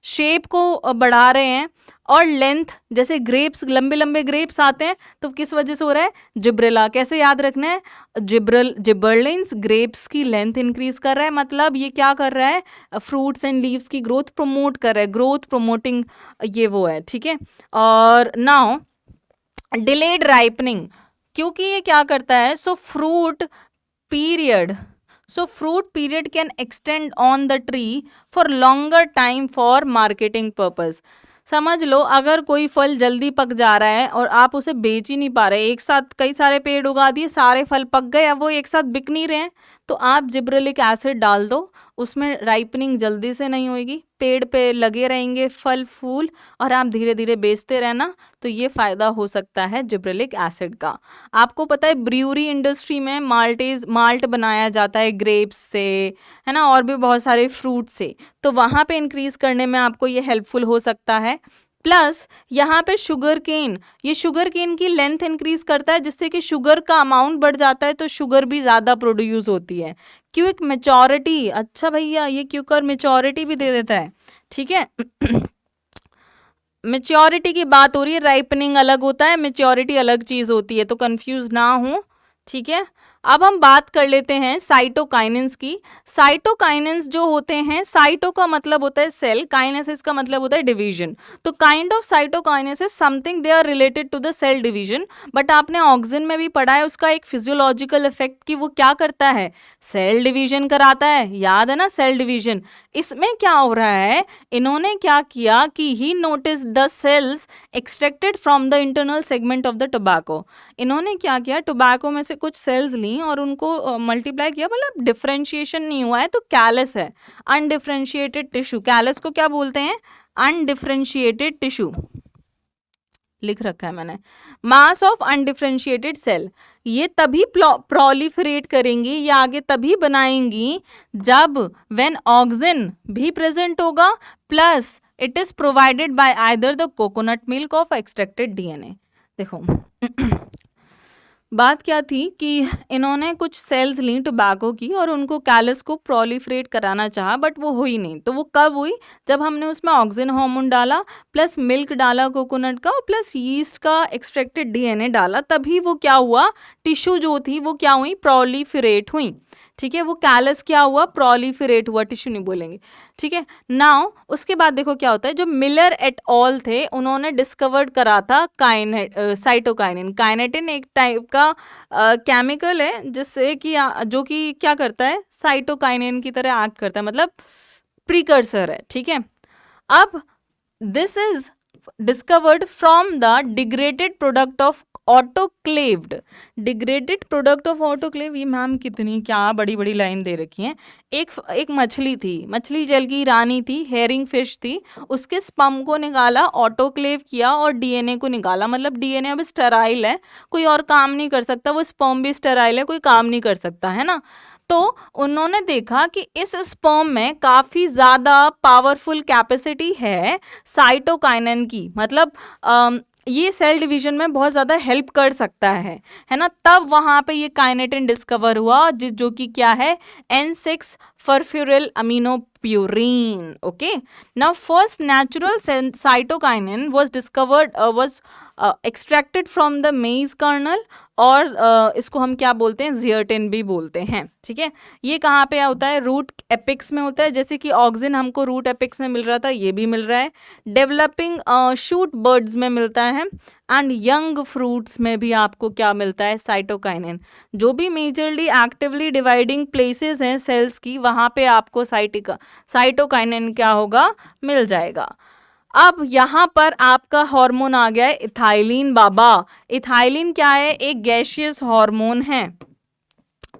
शेप को बढ़ा रहे हैं, और लेंथ, जैसे ग्रेप्स, लंबे लंबे ग्रेप्स आते हैं तो किस वजह से हो रहा है? जिब्रेला। कैसे याद रखना है? जिबरलिन्स ग्रेप्स की लेंथ इंक्रीज कर रहा है, मतलब ये क्या कर रहा है? फ्रूट्स एंड लीव्स की ग्रोथ प्रमोट कर रहा है, ग्रोथ प्रमोटिंग ये वो है, ठीक है। और नाउ डिलेड राइपनिंग, क्योंकि ये क्या करता है? Fruit period can extend on the tree for longer time for marketing purpose। समझ लो, अगर कोई फल जल्दी पक जा रहा है और आप उसे बेच ही नहीं पा रहे, एक साथ कई सारे पेड़ उगा दिए, सारे फल पक गए, अब वो एक साथ बिक नहीं रहे हैं, तो आप जिब्रेलिक एसिड डाल दो, उसमें राइपनिंग जल्दी से नहीं होगी, पेड़ पे लगे रहेंगे फल फूल, और आप धीरे धीरे बेचते रहना, तो ये फायदा हो सकता है जिब्रेलिक एसिड का। आपको पता है ब्रूअरी इंडस्ट्री में माल्ट बनाया जाता है ग्रेप्स से, है ना, और भी बहुत सारे फ्रूट से, तो वहाँ पे इंक्रीज करने में आपको ये हेल्पफुल हो सकता है। प्लस यहाँ पे शुगर केन, ये शुगर केन की लेंथ इंक्रीज करता है, जिससे कि शुगर का अमाउंट बढ़ जाता है, तो शुगर भी ज़्यादा प्रोड्यूस होती है। क्विक मेचोरिटी, अच्छा भैया ये क्विकर मेचोरिटी भी दे देता है, ठीक है। मेच्योरिटी की बात हो रही है, राइपनिंग अलग होता है, मेच्योरिटी अलग चीज़ होती है, तो कंफ्यूज ना हो, ठीक है। अब हम बात कर लेते हैं साइटोकाइनेंस की। साइटोकाइनेंस जो होते हैं, साइटो का मतलब होता है सेल, काइनेसिस का मतलब होता है डिवीजन, तो kind of cytokinesis something they are related to the cell division. But आपने ऑक्सिन में भी पढ़ा है उसका एक फिजियोलॉजिकल इफेक्ट कि वो क्या करता है? सेल डिवीजन कराता है, याद है ना, सेल डिवीजन। इसमें क्या हो रहा है? इन्होंने क्या किया कि he notice the cells extracted from the internal segment of the tobacco. इन्होंने क्या किया? टोबैको में से कुछ सेल्स ली और उनको मल्टीप्लाई किया, मतलब डिफरेंशिएशन नहीं हुआ है, तो कैलस है, अनडिफरेंशिएटेड टिश्यू। कैलस को क्या बोलते हैं? अनडिफरेंशिएटेड टिश्यू, लिख रखा है मैंने। मास ऑफ अनडिफरेंशिएटेड सेल, ये तभी प्रोलिफरेट करेंगी या आगे तभी बनाएंगी जब व्हेन ऑक्सिन भी प्रेजेंट होगा, plus it is provided by either the coconut milk of extracted DNA. देखो बात क्या थी कि इन्होंने कुछ सेल्स ली टोबैको की और उनको कैलस को प्रोलिफरेट कराना चाहा, बट वो हुई नहीं। तो वो कब हुई? जब हमने उसमें ऑक्सिन हार्मोन डाला, प्लस मिल्क डाला कोकोनट का, प्लस यीस्ट का एक्सट्रैक्टेड डीएनए डाला, तभी वो क्या हुआ? टिश्यू जो थी वो क्या हुई? प्रोलिफरेट हुई, ठीक है। वो कैलस क्या हुआ? प्रोलिफरेट हुआ, टिश्यू नहीं बोलेंगे, ठीक है। नाउ उसके बाद देखो क्या होता है, जो मिलर एट ऑल थे उन्होंने डिस्कवर्ड करा था साइटोकाइनिन। काइनेटिन एक टाइप का केमिकल है जिससे कि जो कि क्या करता है? साइटोकाइनिन की तरह एक्ट करता है, मतलब प्रीकर्सर है, ठीक है। अब this is discovered from the degraded product of autoclaved. Degraded product of autoclave, ये मैम कितनी क्या बड़ी बड़ी लाइन दे रखी हैं। एक मछली थी, मछली जल की रानी थी, हेरिंग फिश थी, उसके स्पर्म को निकाला, ऑटोक्लेव किया और डीएनए को निकाला, मतलब डीएनए अब स्टेराइल है, कोई और काम नहीं कर सकता, वो स्पर्म भी स्टेराइल है, कोई काम नहीं कर सकता, है ना। तो उन्होंने देखा कि इस स्पर्म में काफ़ी ज़्यादा पावरफुल कैपेसिटी है साइटोकाइनिन की, मतलब ये सेल डिवीजन में बहुत ज़्यादा हेल्प कर सकता है ना। तब वहाँ पे ये काइनेटिन डिस्कवर हुआ, जो कि क्या है? N6 phosphoryl aminopurine. Okay, now first natural cytokinin was discovered was extracted from the maize kernel, और इसको हम क्या बोलते हैं? जियर्टिन भी बोलते हैं, ठीक है। ये कहाँ पे होता है? रूट एपिक्स में होता है, जैसे कि ऑक्सिन हमको रूट एपिक्स में मिल रहा था, ये भी मिल रहा है। डेवलपिंग शूट बर्ड्स में मिलता है, एंड यंग फ्रूट्स में भी आपको क्या मिलता है? साइटोकाइनिन। जो भी मेजरली एक्टिवली डिवाइडिंग प्लेसेस हैं सेल्स की, वहाँ पे आपको साइटोकाइनिन क्या होगा? मिल जाएगा। अब यहाँ पर आपका हार्मोन आ गया है इथाइलिन। बाबा, इथाइलिन क्या है? एक गैसियस हार्मोन है।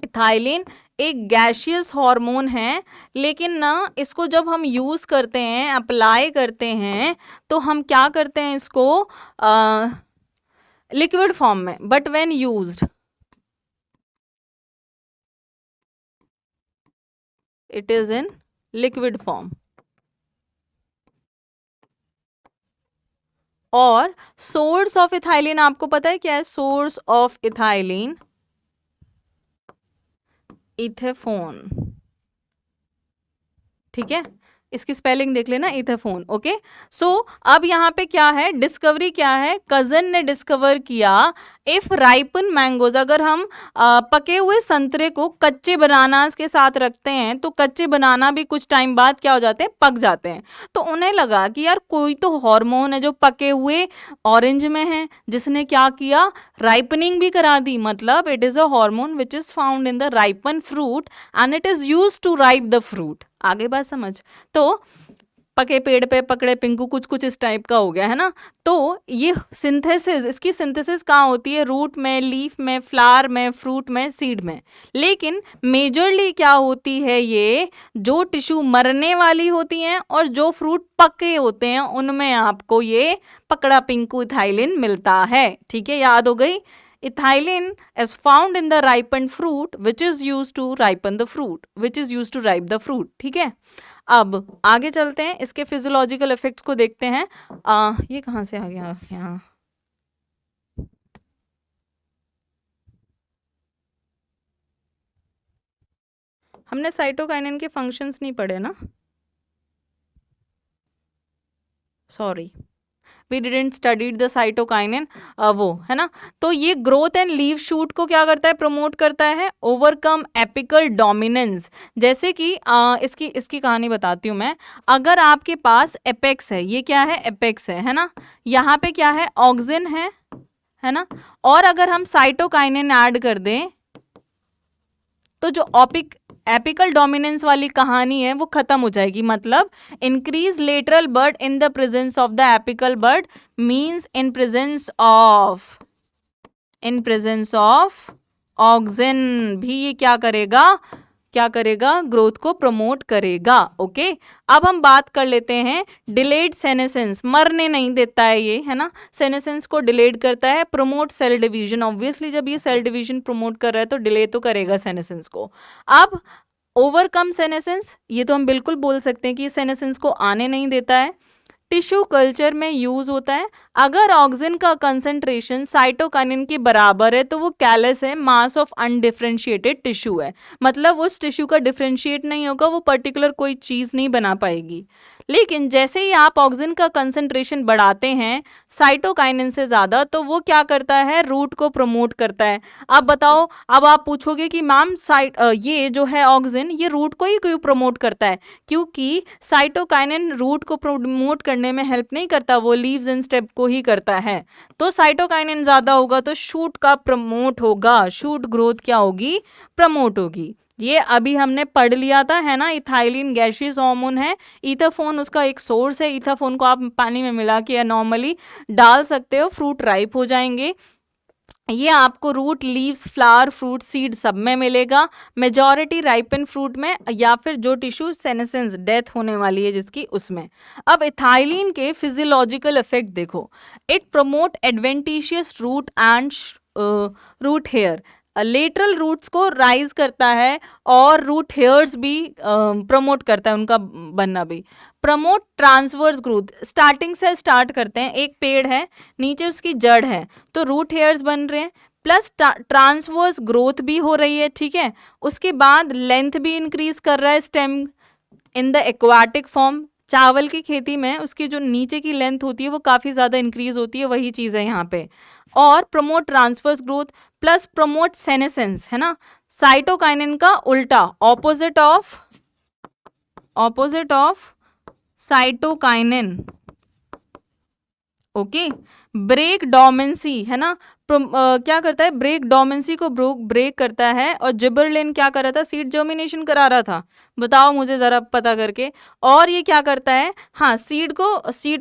इथाइलिन एक गैशियस हार्मोन है, लेकिन ना इसको जब हम यूज करते हैं, अप्लाई करते हैं, तो हम क्या करते हैं इसको लिक्विड फॉर्म में, but when used it is in liquid form. और सोर्स ऑफ इथाइलिन आपको पता है क्या है? सोर्स ऑफ इथाइलिन इथेफोन, ठीक है, इसकी स्पेलिंग देख लेना, इथेफोन। ओके, सो अब यहाँ पे क्या है, डिस्कवरी क्या है, कजन ने डिस्कवर किया, इफ राइपन मैंगोज, अगर हम पके हुए संतरे को कच्चे बनानास के साथ रखते हैं तो कच्चे बनाना भी कुछ टाइम बाद क्या हो जाते हैं, पक जाते हैं। तो उन्हें लगा कि यार कोई तो हार्मोन है जो पके हुए ऑरेंज में है, जिसने क्या किया, राइपनिंग भी करा दी। मतलब it is a hormone which is found in the ripen fruit and it is used to ripe the fruit. आगे बात समझ। तो पके पेड़ पे पकड़े पिंकू, कुछ कुछ इस टाइप का हो गया है ना। तो ये सिंथेसिस, इसकी सिंथेसिस कहाँ होती है, रूट में, लीफ में, फ्लावर में, फ्रूट में, सीड में। लेकिन मेजरली क्या होती है, ये जो टिश्यू मरने वाली होती हैं और जो फ्रूट पके होते हैं उनमें आपको ये पकड़ा पिंकू इथाइलिन मिलता है। ठीक है, याद हो गई। Ethylene is found in the ripened fruit which is used to ripen the fruit, which is used to ripe the fruit। ठीक है, अब आगे चलते हैं, इसके फिजियोलॉजिकल इफेक्ट्स को देखते हैं। ये कहाँ से आ गया यहाँ, हमने साइटोकाइनिन के फंक्शंस नहीं पढ़े ना, sorry, we didn't studied the cytokinin, वो है ना। तो ये ग्रोथ एंड लीव शूट को क्या करता है, प्रमोट करता है, ओवरकम एपिकल डोमिनेंस। जैसे कि इसकी कहानी बताती हूँ मैं। अगर आपके पास एपेक्स है, ये क्या है, एपेक्स है ना, यहाँ पे क्या है, ऑक्सिन है ना, और अगर हम साइटोकाइनिन ऐड कर दें तो जो एपिकल डोमिनेंस वाली कहानी है वो खत्म हो जाएगी। मतलब increase lateral bird in the presence of the apical bud means in presence of auxin भी ये क्या करेगा, ग्रोथ को प्रमोट करेगा। ओके, अब हम बात कर लेते हैं डिलेड सेनेसेंस। मरने नहीं देता है ये, है ना, सेनेसेंस को डिलेड करता है, प्रमोट सेल डिवीजन। ऑब्वियसली जब ये सेल डिवीजन प्रमोट कर रहा है तो डिले तो करेगा सेनेसेंस को। अब ओवरकम सेनेसेंस, ये तो हम बिल्कुल बोल सकते हैं कि सेनेसेंस को आने नहीं देता है। टिश्यू कल्चर में यूज होता है। अगर ऑक्सिन का कंसंट्रेशन साइटोकाइनिन के बराबर है तो वो कैलस है, मास ऑफ अनडिफरेंशिएटेड टिश्यू है। मतलब उस टिश्यू का डिफरेंशिएट नहीं होगा, वो पर्टिकुलर कोई चीज नहीं बना पाएगी। लेकिन जैसे ही आप ऑक्सिन का कंसंट्रेशन बढ़ाते हैं साइटोकाइनिन से ज्यादा, तो वो क्या करता है, रूट को प्रमोट करता है। अब बताओ, अब आप पूछोगे कि मैम ये जो है ऑक्सिन, ये रूट को ही क्यों प्रमोट करता है? क्योंकि साइटोकाइनिन रूट को प्रमोट करने में हेल्प नहीं करता, वो लीव्स एंड स्टेप को ही करता है। तो साइटोकाइनिन ज्यादा होगा तो शूट का प्रमोट होगा, शूट ग्रोथ क्या होगी, प्रमोट होगी। ये अभी हमने पढ़ लिया था, है ना। इथाइलिन गैशियस हार्मोन है, इथाफोन उसका एक सोर्स है। इथाफोन को आप पानी में मिला के नॉर्मली डाल सकते हो, फ्रूट राइप हो जाएंगे। ये आपको root, leaves, flower, fruit, seed सब में मिलेगा। मेजॉरिटी राइपन फ्रूट में, या फिर जो टिश्यू सेनेसेंस डेथ होने वाली है जिसकी, उसमें। अब इथाइलिन के फिजियोलॉजिकल इफेक्ट देखो। It promote adventitious root and root hair, lateral roots को राइज करता है और रूट हेयर्स भी प्रमोट करता है, उनका बनना भी। प्रमोट ट्रांसवर्स ग्रोथ, स्टार्टिंग से स्टार्ट करते हैं, एक पेड़ है, नीचे उसकी जड़ है, तो रूट हेयर्स बन रहे हैं, प्लस ट्रांसवर्स ग्रोथ भी हो रही है। ठीक है, उसके बाद लेंथ भी इंक्रीज कर रहा है stem in the aquatic form. चावल की खेती में उसकी जो नीचे की लेंथ होती है वो काफी ज्यादा इंक्रीज होती है, वही चीज है यहाँ पे। और promote transverse growth plus promote senescence, है ना, साइटोकाइनिन का उल्टा, opposite of cytokinin. Okay, break dormancy, है ना, क्या करता है, ब्रेक डोमेंसी को ब्रेक करता है। और जिबरलिन क्या कर रहा था, सीड जर्मिनेशन करा रहा था, बताओ मुझे जरा पता करके। और ये क्या करता है, हाँ, सीड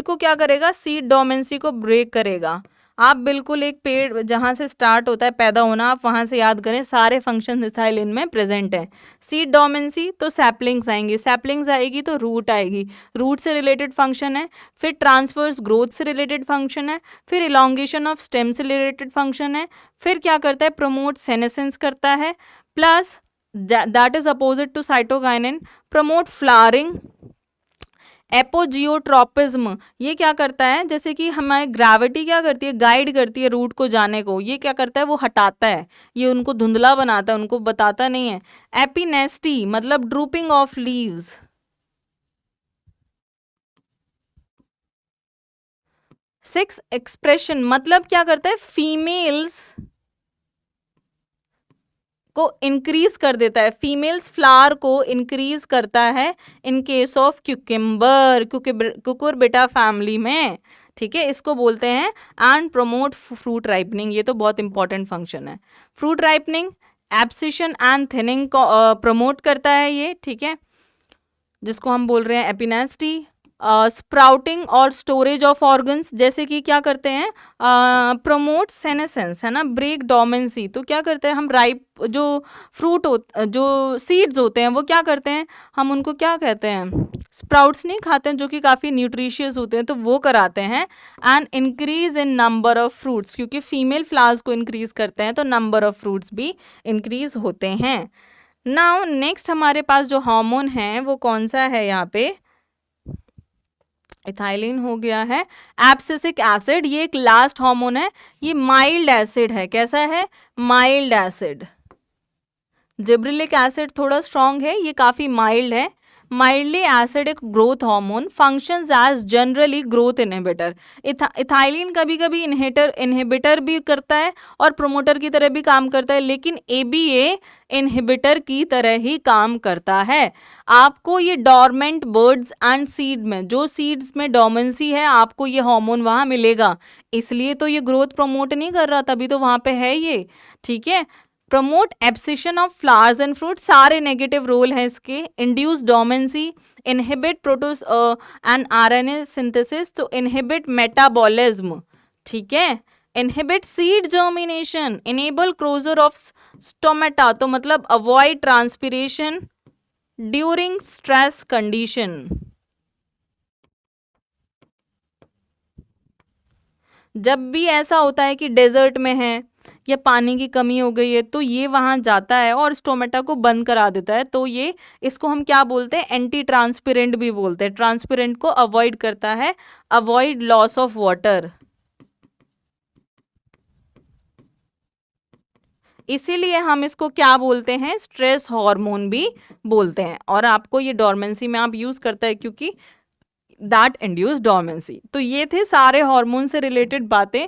को क्या करेगा, सीड डोमेंसी को ब्रेक करेगा। आप बिल्कुल एक पेड़ जहाँ से स्टार्ट होता है पैदा होना, आप वहाँ से याद करें, सारे फंक्शन इथाइलिन में प्रेजेंट है। सीड डोमेंसी तो सैपलिंग्स आएंगी, सैपलिंग्स आएगी तो रूट आएगी, रूट से रिलेटेड फंक्शन है। फिर ट्रांसवर्स ग्रोथ से रिलेटेड फंक्शन है। फिर इलोंगेशन ऑफ स्टेम से रिलेटेड फंक्शन है। फिर क्या करता है, प्रमोट सेनेसेंस करता है, plus that is opposite to cytokinin, promote flowering. Apogeotropism ये क्या करता है, जैसे कि हमारी ग्रेविटी क्या करती है, गाइड करती है रूट को जाने को, ये क्या करता है, वो हटाता है, ये उनको धुंधला बनाता है, उनको बताता नहीं है। एपिनेस्टी मतलब ड्रूपिंग ऑफ लीव्स। 6 एक्सप्रेशन मतलब क्या करता है, फीमेल्स को इंक्रीज कर देता है, फीमेल्स फ्लावर को इंक्रीज करता है in case of cucumber, Cucurbita family में, ठीक है, इसको बोलते हैं। एंड प्रमोट फ्रूट राइपनिंग, ये तो बहुत इंपॉर्टेंट फंक्शन है। Fruit ripening, abscission and thinning को प्रमोट करता है ये, ठीक है, जिसको हम बोल रहे हैं एपिनेस्टी। स्प्राउटिंग और स्टोरेज ऑफ ऑर्गन्स, जैसे कि क्या करते हैं, प्रमोट सेनेसेंस, है ना, ब्रेक डोमेंसी, तो क्या करते हैं हम, राइप जो फ्रूट जो सीड्स होते हैं वो क्या करते हैं, हम उनको क्या कहते हैं, स्प्राउट्स नहीं खाते हैं जो कि काफ़ी न्यूट्रिशियस होते हैं, तो वो कराते हैं। And increase in number of fruits, क्योंकि फीमेल फ्लावर्स को इंक्रीज करते हैं तो नंबर ऑफ फ्रूट्स भी इंक्रीज होते हैं। नाउ नेक्स्ट हमारे पास जो हार्मोन है वो कौन सा है, यहाँ पे इथाइलिन हो गया है। एब्सिसिक एसिड ये एक लास्ट हार्मोन है, ये माइल्ड एसिड है, कैसा है, माइल्ड एसिड। जिब्रेलिक एसिड थोड़ा स्ट्रॉन्ग है, ये काफ़ी माइल्ड है। Mildly acidic growth hormone, functions as generally growth inhibitor. Ethylene कभी कभी इनहिबिटर भी करता है और प्रोमोटर की तरह भी काम करता है, लेकिन एबीए इनहिबिटर की तरह ही काम करता है। आपको ये डॉर्मेंट बर्ड्स एंड सीड में, जो सीड्स में डोमेंसी है, आपको ये हार्मोन वहाँ मिलेगा, इसलिए तो ये ग्रोथ प्रमोट नहीं कर रहा, तभी तो वहाँ पे है ये, ठीक है। Promote abscission of flowers and fruit, सारे नेगेटिव रोल हैं इसके। Induce dormancy, inhibit protein and RNA synthesis, तो इनहिबिट मेटाबॉलिज्म, ठीक है। Inhibit seed germination, enable closure of stomata, तो मतलब avoid transpiration during stress condition. जब भी ऐसा होता है कि डेजर्ट में है या पानी की कमी हो गई है, तो ये वहाँ जाता है और स्टोमेटा को बंद करा देता है, तो ये, इसको हम क्या बोलते हैं, एंटी ट्रांसपेरेंट भी बोलते हैं, ट्रांसपेरेंट को अवॉइड करता है, अवॉइड लॉस ऑफ वाटर, इसीलिए हम इसको क्या बोलते हैं, स्ट्रेस हार्मोन भी बोलते हैं। और आपको ये डोर्मेंसी में आप यूज करता है क्योंकि दैट इंड्यूस डोर्मेंसी। तो ये थे सारे हार्मोन से रिलेटेड बातें।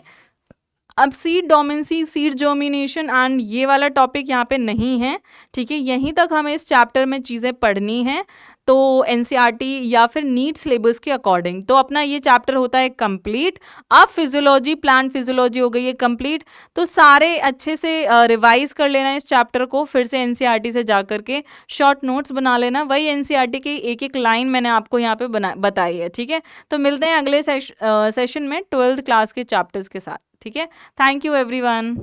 अब seed dormancy, seed germination and ये वाला टॉपिक यहाँ पे नहीं है, ठीक है, यहीं तक हमें इस चैप्टर में चीज़ें पढ़नी हैं, तो एनसीईआरटी या फिर नीट सिलेबस के अकॉर्डिंग, तो अपना ये चैप्टर होता है कंप्लीट। अब फिजियोलॉजी, प्लांट फिजियोलॉजी हो गई है कंप्लीट, तो सारे अच्छे से रिवाइज कर लेना इस चैप्टर को, फिर से एनसीईआरटी से जा करके शॉर्ट नोट्स बना लेना, वही एनसीईआरटी की एक एक लाइन मैंने आपको यहाँ पे बताई है, ठीक है। तो मिलते हैं अगले सेशन में 12th क्लास के चैप्टर्स के साथ, ठीक है। Thank you everyone.